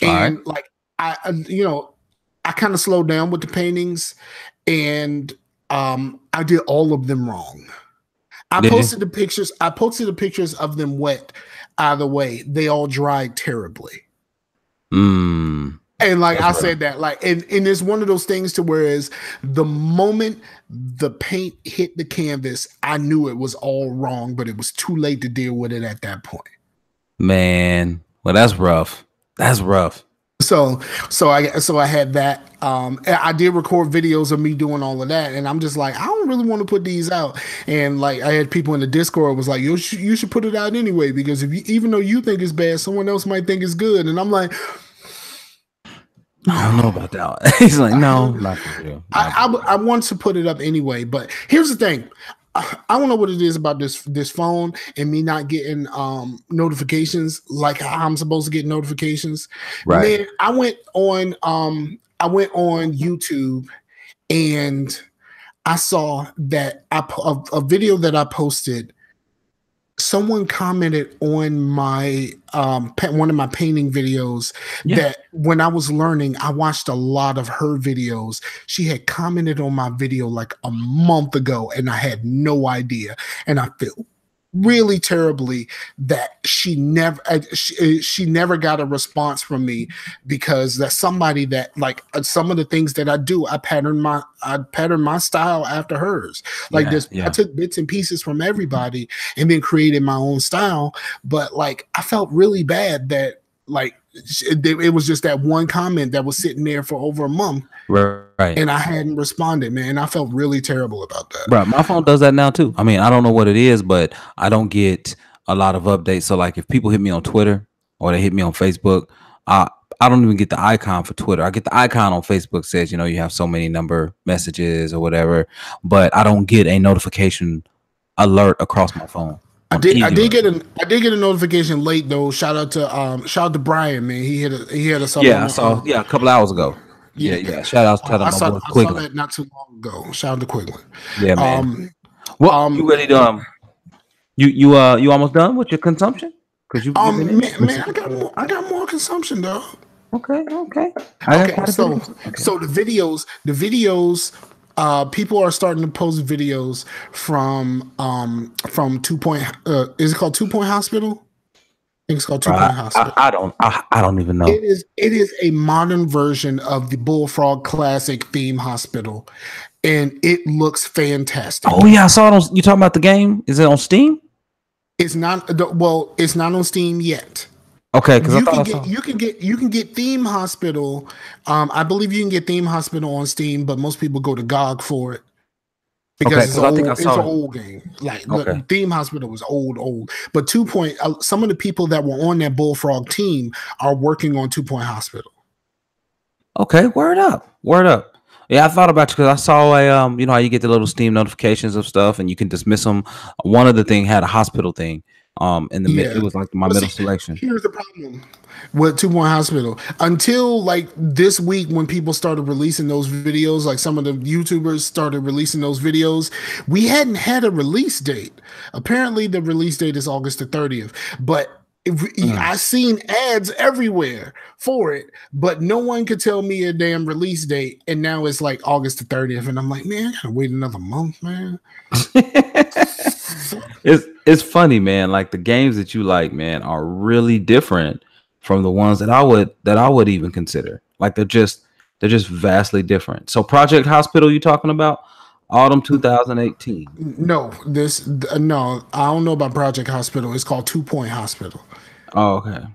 and like I kind of slowed down with the paintings, and I did all of them wrong. I posted the pictures. I posted the pictures of them wet. Either way, they all dried terribly. And like I said that, like, and it's one of those things to whereas the moment the paint hit the canvas, I knew it was all wrong, but it was too late to deal with it at that point. Man, well, that's rough. That's rough. So I had that. I did record videos of me doing all of that, and I'm just like, I don't really want to put these out. And like, I had people in the Discord was like, you should put it out anyway, because even though you think it's bad, someone else might think it's good. And I'm like, I don't know about that. He's like, no, not for real. I want to put it up anyway, but here's the thing. I don't know what it is about this phone and me not getting notifications like how I'm supposed to get notifications. Right. Man, I went on YouTube and I saw that a video that I posted. Someone commented on my one of my painting videos that when I was learning, I watched a lot of her videos. She had commented on my video like a month ago, and I had no idea. And I feel really terribly that she never got a response from me, because that's somebody that, like, some of the things that I do, I pattern my style after hers. Like I took bits and pieces from everybody and then created my own style. But like, I felt really bad that like it was just that one comment that was sitting there for over a month. Right. And I hadn't responded, man. I felt really terrible about that. Bro, my phone does that now too. I mean, I don't know what it is, but I don't get a lot of updates. So like if people hit me on Twitter or they hit me on Facebook, I don't even get the icon for Twitter. I get the icon on Facebook says, you know, you have so many number messages or whatever, but I don't get a notification alert across my phone. I did get a notification late though. Shout out to Brian, man. He hit us up. Yeah, I saw. A couple hours ago. Yeah. Shout out to I saw that not too long ago. Shout out to Quigley. Yeah, man. You ready to you almost done with your consumption? Because man, I got more consumption though. Okay. So the videos. People are starting to post videos from 2 Point. Is it called 2 Point Hospital? I think it's called 2 Point Hospital. I don't even know. It is a modern version of the Bullfrog Classic theme hospital, and it looks fantastic. Oh yeah, I saw it on. You talking about the game? Is it on Steam? It's not. Well, it's not on Steam yet. Okay, because you can get Theme Hospital. I believe you can get Theme Hospital on Steam, but most people go to GOG for it because it's an old game. Like Theme Hospital was old. But 2 Point, some of the people that were on that Bullfrog team are working on 2 Point Hospital. Okay, word up. Yeah, I thought about you because I saw you know how you get the little Steam notifications of stuff and you can dismiss them. One of the thing had a hospital thing. It was like my middle selection. Here's the problem with 2 Point Hospital. Until like this week, when people started releasing those videos, like some of the YouTubers started releasing those videos, we hadn't had a release date. Apparently, the release date is August the 30th. But I seen ads everywhere for it, but no one could tell me a damn release date. And now it's like August the 30th, and I'm like, man, I gotta wait another month, man. It's funny, man. Like the games that you like, man, are really different from the ones that I would even consider. Like they're just vastly different. So Project Hospital, you talking about? Autumn 2018. No, I don't know about Project Hospital. It's called 2 Point Hospital. Oh, okay.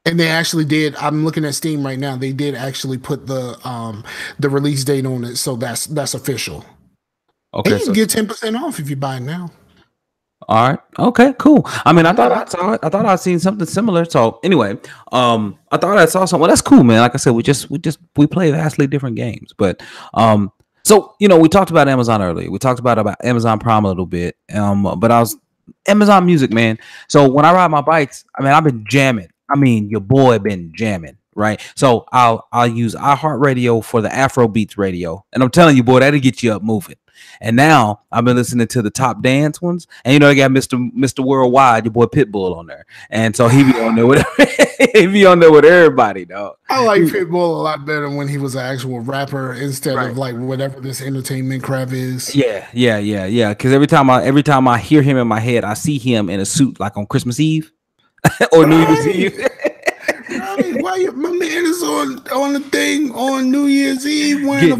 And they actually did. I'm looking at Steam right now. They did actually put the release date on it, so that's official. Okay, and you can get 10% off if you buy it now. All right. Okay, cool. I mean, I thought I saw it. I thought I'd seen something similar. So anyway, I thought I saw something. Well, that's cool, man. Like I said, we play vastly different games, but so, you know, we talked about Amazon earlier. We talked about Amazon Prime a little bit. But I was Amazon Music, man. So when I ride my bikes, I mean, I've been jamming. I mean, your boy been jamming, right? So I'll use iHeartRadio for the Afro Beats radio. And I'm telling you, boy, that'll get you up moving. And now I've been listening to the top dance ones, and you know they got Mr. Worldwide, your boy Pitbull on there, and so he be on there with everybody, dog. I like Pitbull a lot better when he was an actual rapper instead of like whatever this entertainment crap is. Yeah. Because every time I hear him in my head, I see him in a suit like on Christmas Eve or New Year's Eve. Right. Why my man is on the thing on New Year's Eve wearing a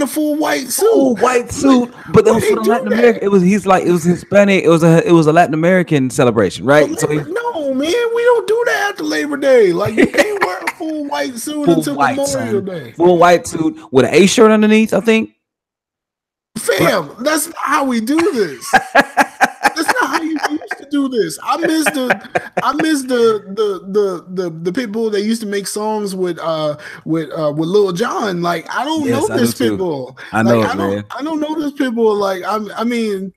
full white suit. Full white suit. But then for Latin American, it was Hispanic. It was a Latin American celebration, right? No, man, we don't do that after Labor Day. Like you can't wear a full white suit until Memorial Day. Full white suit with an A shirt underneath, I think. Fam, that's not how we do this. That's not how you used to do this. I miss the Pitbull that used to make songs with Lil Jon. Like I don't know this Pitbull. I know man. I don't know this Pitbull. Like I mean,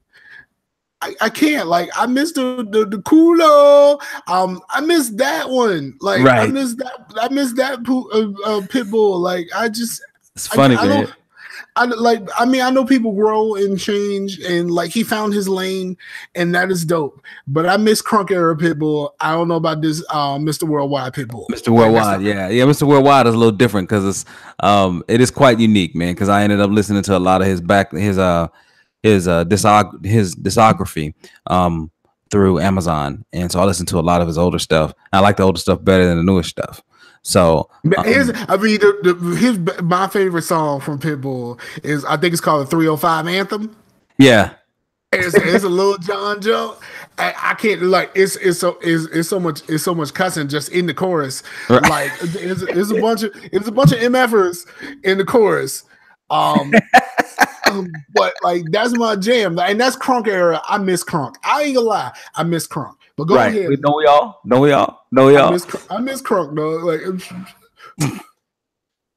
I can't. Like I miss the Culo. I miss that one. Like I miss that Pitbull. Like it's funny, man. I know people grow and change, and like he found his lane, and that is dope. But I miss Crunk era Pitbull. I don't know about this Mr. Worldwide Pitbull. Mr. Worldwide, yeah. Mr. Worldwide is a little different because it is quite unique, man. Because I ended up listening to a lot of his discography through Amazon, and so I listened to a lot of his older stuff. I like the older stuff better than the newer stuff. So my favorite song from Pitbull is I think it's called the 305 Anthem. Yeah, it's a Lil Jon joke. I can't like it's so much cussing just in the chorus. Right. Like it's a bunch of MFers in the chorus. But like that's my jam, and that's Crunk era. I miss Crunk. I ain't gonna lie, I miss Crunk. But go ahead. Don't we all? I miss Crunk, though. Like,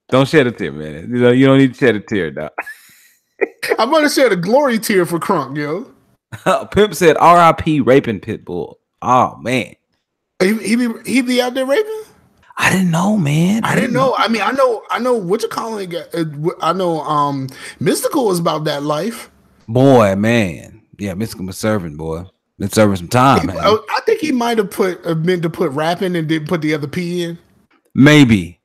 don't shed a tear, man. You know you don't need to shed a tear, dog. I'm gonna shed a glory tear for Crunk, yo. Pimp said, "R.I.P. raping Pitbull." Oh man, he be out there raping. I didn't know, man. I didn't know. I mean, I know what you calling it. I know Mystical is about that life. Boy, man. Yeah, Mystical was serving, boy. Been serving some time, man. I think he might have meant to put rapping and didn't put the other P in. Maybe.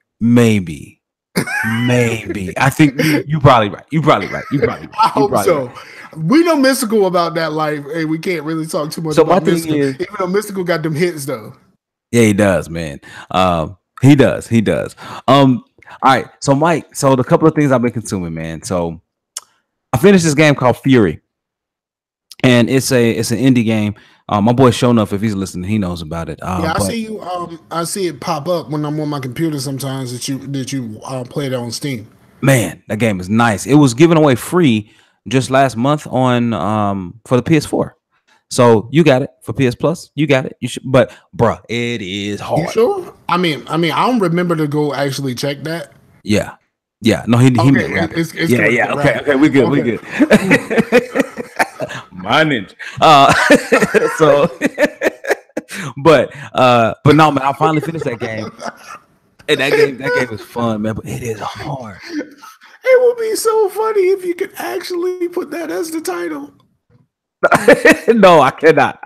I think you probably right. I hope so. Right. We know Mystical about that life, and we can't really talk too much about Mystical. Even though Mystical got them hits, though. Yeah, he does, man. He does. All right. So, Mike, the couple of things I've been consuming, man. So, I finished this game called Furi, and it's an indie game. My boy Shonuff, if he's listening, he knows about it. I see you. I see it pop up when I'm on my computer sometimes that you play it on Steam. Man, that game is nice. It was given away free just last month on for the PS4. So you got it for PS Plus. You got it. You should, but bruh, it is hard. You sure? I mean, I don't remember to go actually check that. Yeah. No, he okay, meant it's yeah. Okay, we good. My ninja. But no, man, I finally finished that game. And that game is fun, man. But it is hard. It would be so funny if you could actually put that as the title. No, I cannot.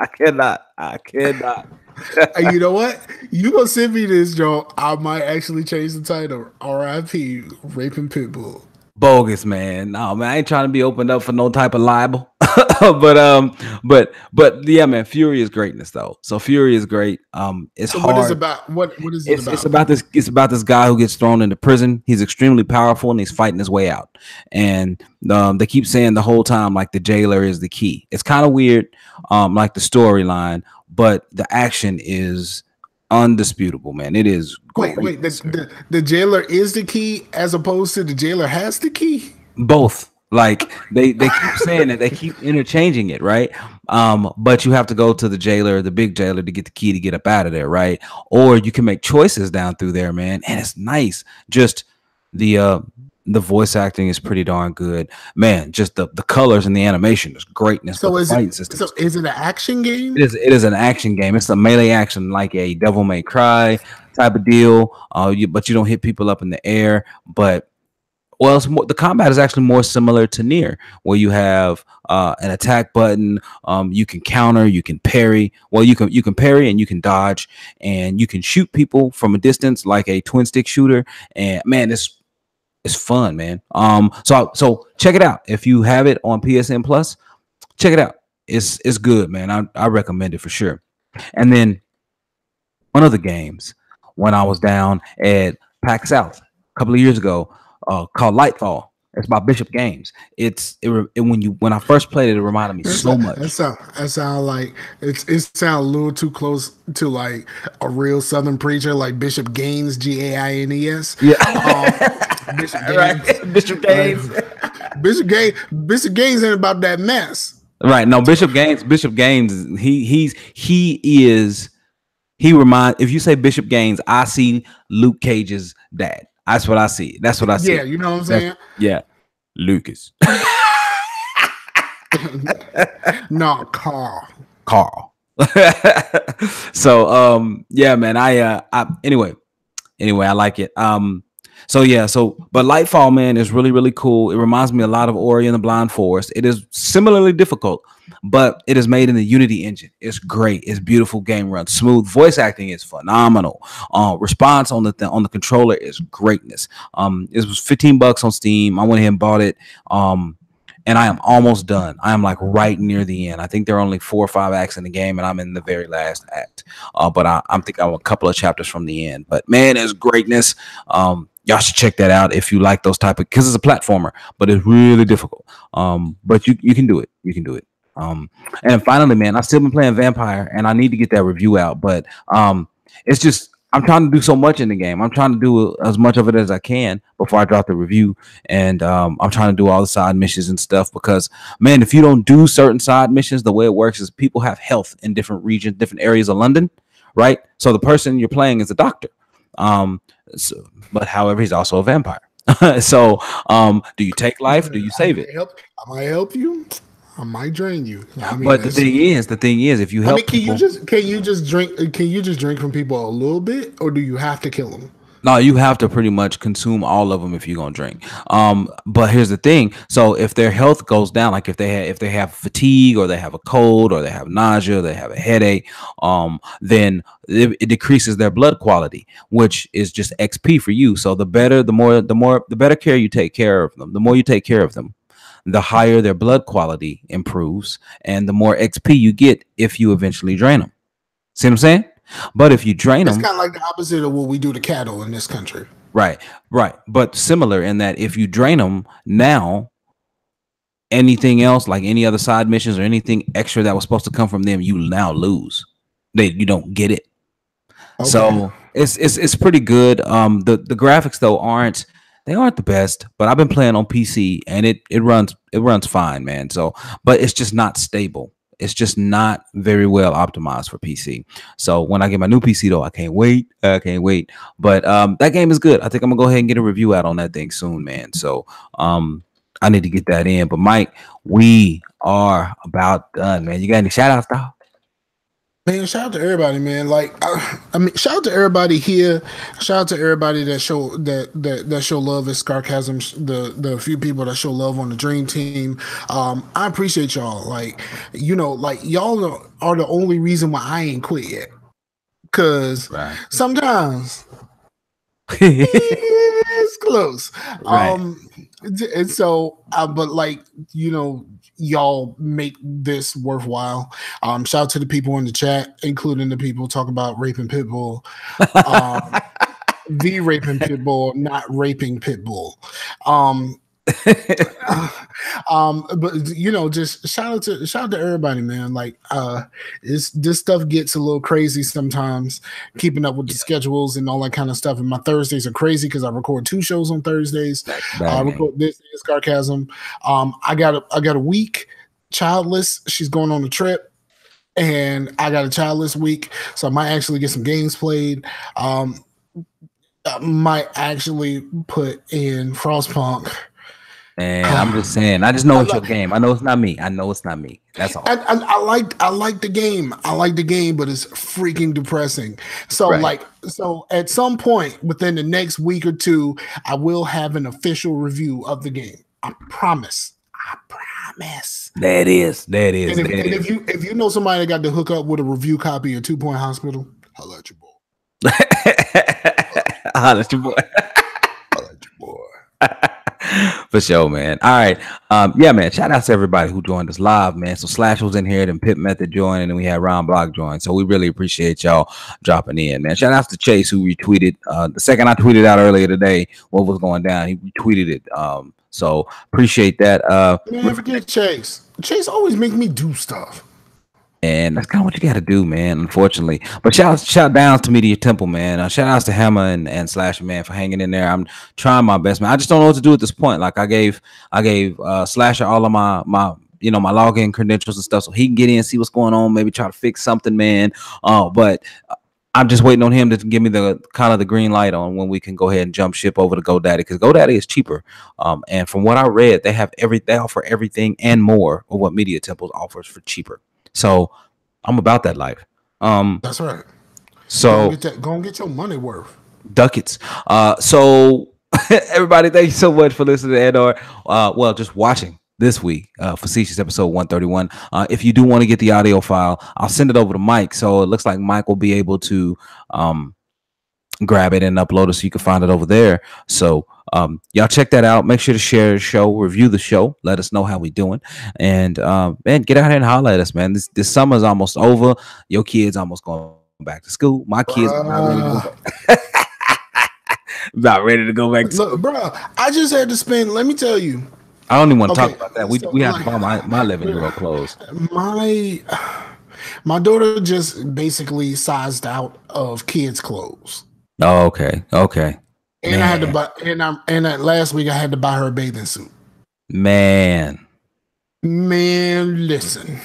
And you know what? You gonna send me this, Joe? I might actually change the title. R.I.P. Raping Pitbull. Bogus, man. No, man, I ain't trying to be opened up for no type of libel. but yeah, man, Furi is greatness though. So Furi is great. It's hard. What is about what is it about? It's about this guy who gets thrown into prison. He's extremely powerful and he's fighting his way out. And they keep saying the whole time like the jailer is the key. It's kind of weird, like the storyline, but the action is undisputable, man. It is great. Wait, the jailer is the key as opposed to the jailer has the key? Both. Like they keep saying it, they keep interchanging it, right? But you have to go to the jailer, the big jailer, to get the key to get up out of there, right? Or you can make choices down through there, man. And it's nice. Just the voice acting is pretty darn good, man. Just the colors and the animation is greatness. So is it an action game? It is an action game. It's a melee action, like a Devil May Cry type of deal. But you don't hit people up in the air. But the combat is actually more similar to Nier, where you have an attack button. You can counter, you can parry. Well, you can parry and you can dodge, and you can shoot people from a distance like a twin stick shooter. And man, it's fun, man. So check it out if you have it on PSN Plus. Check it out. It's good, man. I recommend it for sure. And then one of the games when I was down at PAX South a couple of years ago, called Lightfall. It's by Bishop Games. When I first played it, it reminded me so much. It sound like it sound a little too close to like a real Southern preacher like Bishop Gaines, Gaines. Yeah. Bishop Gaines. Right. Bishop Gaines. Bishop Gaines ain't about that mess. Right. No, Bishop Gaines, he reminds, if you say Bishop Gaines, I see Luke Cage's dad. That's what I see. Yeah, you know what I'm saying? Yeah. Lucas. No, Carl. So yeah, man. Anyway, I like it. But Lightfall, man, is really, really cool. It reminds me a lot of Ori and the Blind Forest. It is similarly difficult, but it is made in the Unity engine. It's great. It's beautiful. Game runs smooth. Voice acting is phenomenal. Response on the controller is greatness. It was $15 on Steam. I went ahead and bought it. And I am almost done. I am like right near the end. I think there are only 4 or 5 acts in the game, and I'm in the very last act. But I'm a couple of chapters from the end. But man, it's greatness. Y'all should check that out if you like those type of, because it's a platformer, but it's really difficult. But you can do it. You can do it. And finally, man, I've still been playing Vampyr, and I need to get that review out. But it's just, I'm trying to do so much in the game. I'm trying to do as much of it as I can before I drop the review. And I'm trying to do all the side missions and stuff because, man, if you don't do certain side missions, the way it works is people have health in different regions, different areas of London, right? So the person you're playing is a doctor. But however, he's also a vampire. So do you take life? Do you save it? I might help you. I might drain you. But the thing is, if you help, can you just drink from people a little bit, or do you have to kill them? No, you have to pretty much consume all of them if you're gonna drink. But here's the thing: so if their health goes down, like if they have fatigue, or they have a cold, or they have nausea, or they have a headache, then it decreases their blood quality, which is just XP for you. So the better care you take care of them, the more you take care of them, the higher their blood quality improves, and the more XP you get if you eventually drain them. See what I'm saying? But if you drain them, it's kind of like the opposite of what we do to cattle in this country. Right. But similar in that if you drain them now, anything else, like any other side missions or anything extra that was supposed to come from them, you now lose. You don't get it. Okay. So it's pretty good. The graphics though aren't the best, but I've been playing on PC and it runs fine, man. So, but it's just not stable. It's just not very well optimized for PC. So when I get my new PC though, I can't wait. But that game is good. I think I'm gonna go ahead and get a review out on that thing soon, man. So I need to get that in. But Mike, we are about done, man. You got any shout outs, dog? Man, shout out to everybody, man. Like, I mean, shout out to everybody here. Shout out to everybody that show love at Scarcasm. The few people that show love on the Dream Team. I appreciate y'all. Like, you know, like y'all are the only reason why I ain't quit yet. because sometimes it's close. Right. And so, but like, you know, y'all make this worthwhile. Shout out to the people in the chat, including the people talking about raping Pitbull. The raping Pitbull, not raping Pitbull. But you know, just shout out to everybody, man. Like this stuff gets a little crazy sometimes, keeping up with the schedules and all that kind of stuff. And my Thursdays are crazy because I record 2 shows on Thursdays. I record this Scarcasm. I got a week childless. She's going on a trip, and I got a childless week, so I might actually get some games played. I might actually put in Frostpunk. And I'm just saying, I just know it's your game. I know it's not me. I know it's not me. That's all. I like the game. I like the game, but it's freaking depressing. So so at some point within the next week or 2, I will have an official review of the game. I promise. That is. And if you know somebody that got to hook up with a review copy of 2 Point Hospital, holla at your boy. Holla at your boy. Holla at your boy. For sure, man. All right. Yeah, man. Shout out to everybody who joined us live, man. So Slash was in here, then PimpMethod joined, and then we had Ron Block join. So we really appreciate y'all dropping in, man. Shout out to Chase, who retweeted the second I tweeted out earlier today what was going down. He retweeted it. So appreciate that. Man, forget Chase. Chase always make me do stuff. And that's kind of what you got to do, man, unfortunately. But shout downs to Media Temple, man. Shout outs to Hammer and Slasher, man, for hanging in there. I'm trying my best, man. I just don't know what to do at this point. Like I gave Slasher all of my my login credentials and stuff so he can get in, see what's going on, maybe try to fix something, man. But I'm just waiting on him to give me the kind of the green light on when we can go ahead and jump ship over to GoDaddy, because GoDaddy is cheaper. And from what I read, they offer everything and more of what Media Temple offers for cheaper. So I'm about that life. That's right. So go and get your money worth. Ducats. So everybody, thank you so much for listening to Edor. Just watching this week, Facetious episode 131. If you do want to get the audio file, I'll send it over to Mike. So it looks like Mike will be able to grab it and upload it so you can find it over there. So y'all check that out. Make sure to share the show, review the show, let us know how we doing, and man, get out here and holler at us, man. This summer's almost over. Your kids almost going back to school. My kids are not ready to go back to school. Look, bro, I just had to spend, let me tell you, I don't even want to talk about that. We have to buy my 11-year-old clothes. My daughter just basically sized out of kids' clothes. Oh, okay. And man. I had to buy, and last week I had to buy her a bathing suit. Man, listen,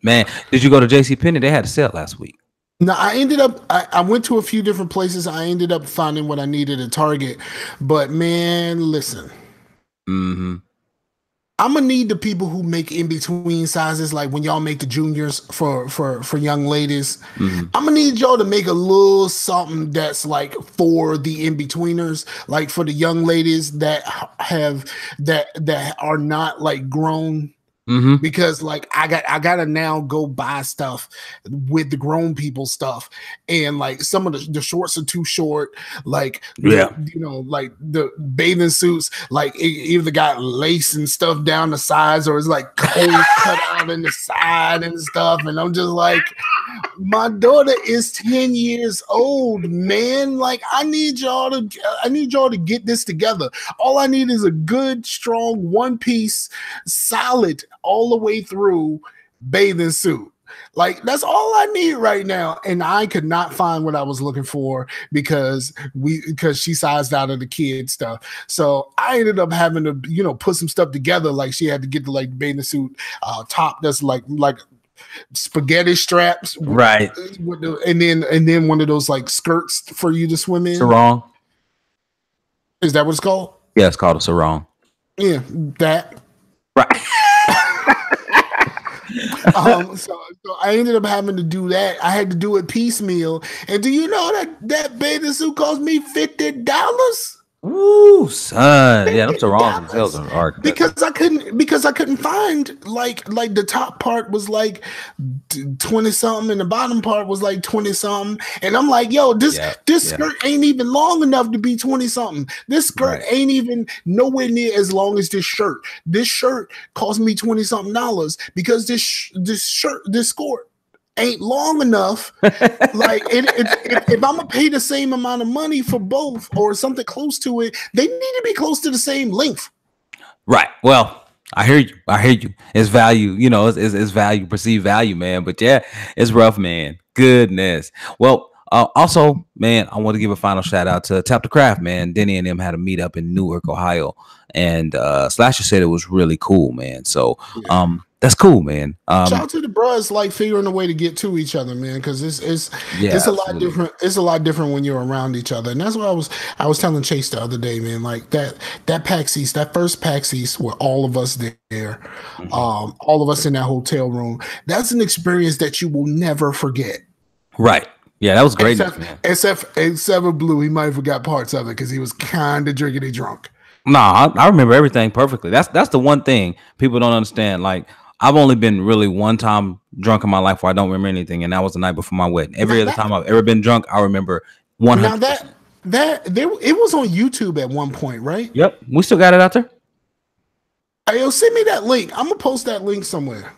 man. Did you go to JCPenney? They had a sale last week. No, I went to a few different places. I ended up finding what I needed at Target. But man, listen. Mm-hmm. I'm gonna need the people who make in between sizes, like when y'all make the juniors for young ladies. Mm-hmm. I'm gonna need y'all to make a little something that's like for the in betweeners, like for the young ladies that are not like grown. Mm-hmm. Because like I gotta now go buy stuff with the grown people stuff, and like some of the shorts are too short, like like the bathing suits like it either got lace and stuff down the sides or it's like cold cut out in the side and stuff, and I'm just like, my daughter is 10 years old, man. Like I need y'all to get this together. All I need is a good, strong, one piece, solid all the way through bathing suit. Like that's all I need right now. And I could not find what I was looking for because she sized out of the kid stuff. So I ended up having to, put some stuff together. Like she had to get the like bathing suit top that's like spaghetti straps, right? And then one of those like skirts for you to swim in. Sarong. Is that what it's called? Yeah, it's called a sarong. Yeah, that. Right. So I ended up having to do that. I had to do it piecemeal. And do you know that bathing suit cost me $50? Ooh, son. Yeah, them Toronto themselves are architects. Because I couldn't find like the top part was like 20 something and the bottom part was like 20 something, and I'm like, yo, this skirt ain't even long enough to be 20 something. This skirt ain't even nowhere near as long as this shirt. This shirt cost me 20 something dollars because this skirt ain't long enough. Like if I'm gonna pay the same amount of money for both or something close to it, they need to be close to the same length. Right. Well, I hear you. It's value, you know, it's value, perceived value, man. But yeah, it's rough, man. Goodness. Well, also, man, I want to give a final shout out to Tap the Craft, man. Denny and them had a meet up in Newark, Ohio, and Slasher said it was really cool, man. So that's cool, man. Shout out to the bros, like figuring a way to get to each other, man, because it's a lot different. It's a lot different when you're around each other, and that's what I was telling Chase the other day, man. Like that PAX East, that first PAX East, where all of us there, all of us in that hotel room. That's an experience that you will never forget. Right. Yeah, that was great. Except for Blue, he might have forgot parts of it because he was kind of drinking drunk. Nah, I remember everything perfectly. That's the one thing people don't understand. Like, I've only been really one time drunk in my life where I don't remember anything, and that was the night before my wedding. Every other time I've ever been drunk, I remember 100%. Now it was on YouTube at one point, right? Yep, we still got it out there. Hey, yo, send me that link. I'm gonna post that link somewhere.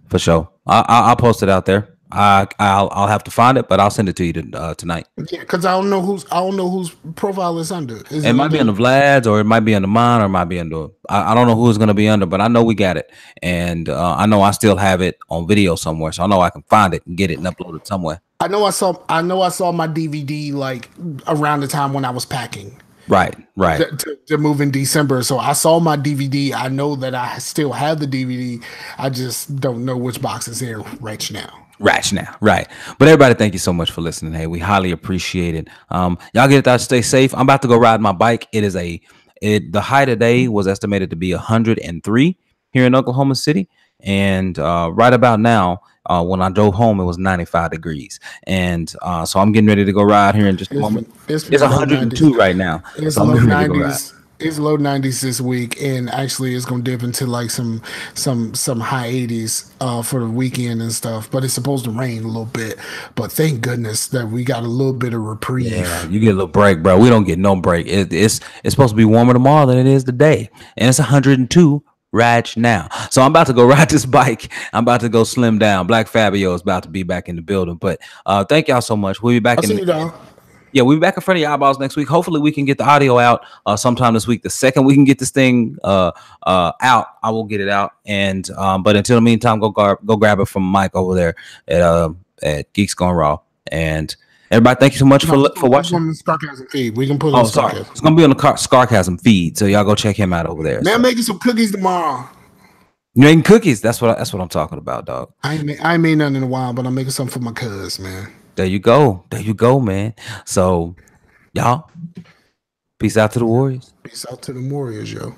For sure, I'll post it out there. I'll have to find it, but I'll send it to you tonight. Yeah, because I don't know whose profile it's under. It might be under Vlad's, or it might be under mine, or it might be under. I don't know who it's going to be under, but I know we got it, and I know I still have it on video somewhere, so I know I can find it and get it and upload it somewhere. I know I saw my DVD like around the time when I was packing. Right. To move in December, so I saw my DVD. I know that I still have the DVD. I just don't know which box is there right now. Right. But everybody, thank you so much for listening. Hey, we highly appreciate it. Y'all get it out, stay safe. I'm about to go ride my bike. The high today was estimated to be 103 here in Oklahoma City. And right about now, when I drove home, it was 95 degrees. And so I'm getting ready to go ride here in just a moment. It's 102 right now. So I'm getting ready to go ride. It's low 90s this week, and actually it's gonna dip into like some high 80s for the weekend and stuff. But it's supposed to rain a little bit. But thank goodness that we got a little bit of reprieve. Yeah, you get a little break, bro. We don't get no break. It's supposed to be warmer tomorrow than it is today, and it's 102 right now. So I'm about to go ride this bike. I'm about to go slim down. Black Fabio is about to be back in the building. But thank y'all so much. We'll be back. Yeah, we'll be back in front of your eyeballs next week. Hopefully, we can get the audio out sometime this week. The second we can get this thing out, I will get it out. And but until the meantime, go grab it from Mike over there at Geeks Gone Raw. And everybody, thank you so much for watching. On the Scarcasm feed. We can put it on Scarcasm. It's gonna be on the Scarcasm feed, so y'all go check him out over there. Man, I'm making some cookies tomorrow. You making cookies? That's what I'm talking about, dog. I ain't made nothing in a while, but I'm making something for my cuz, man. There you go, man. So, y'all, peace out to the Warriors. Peace out to the Warriors, yo.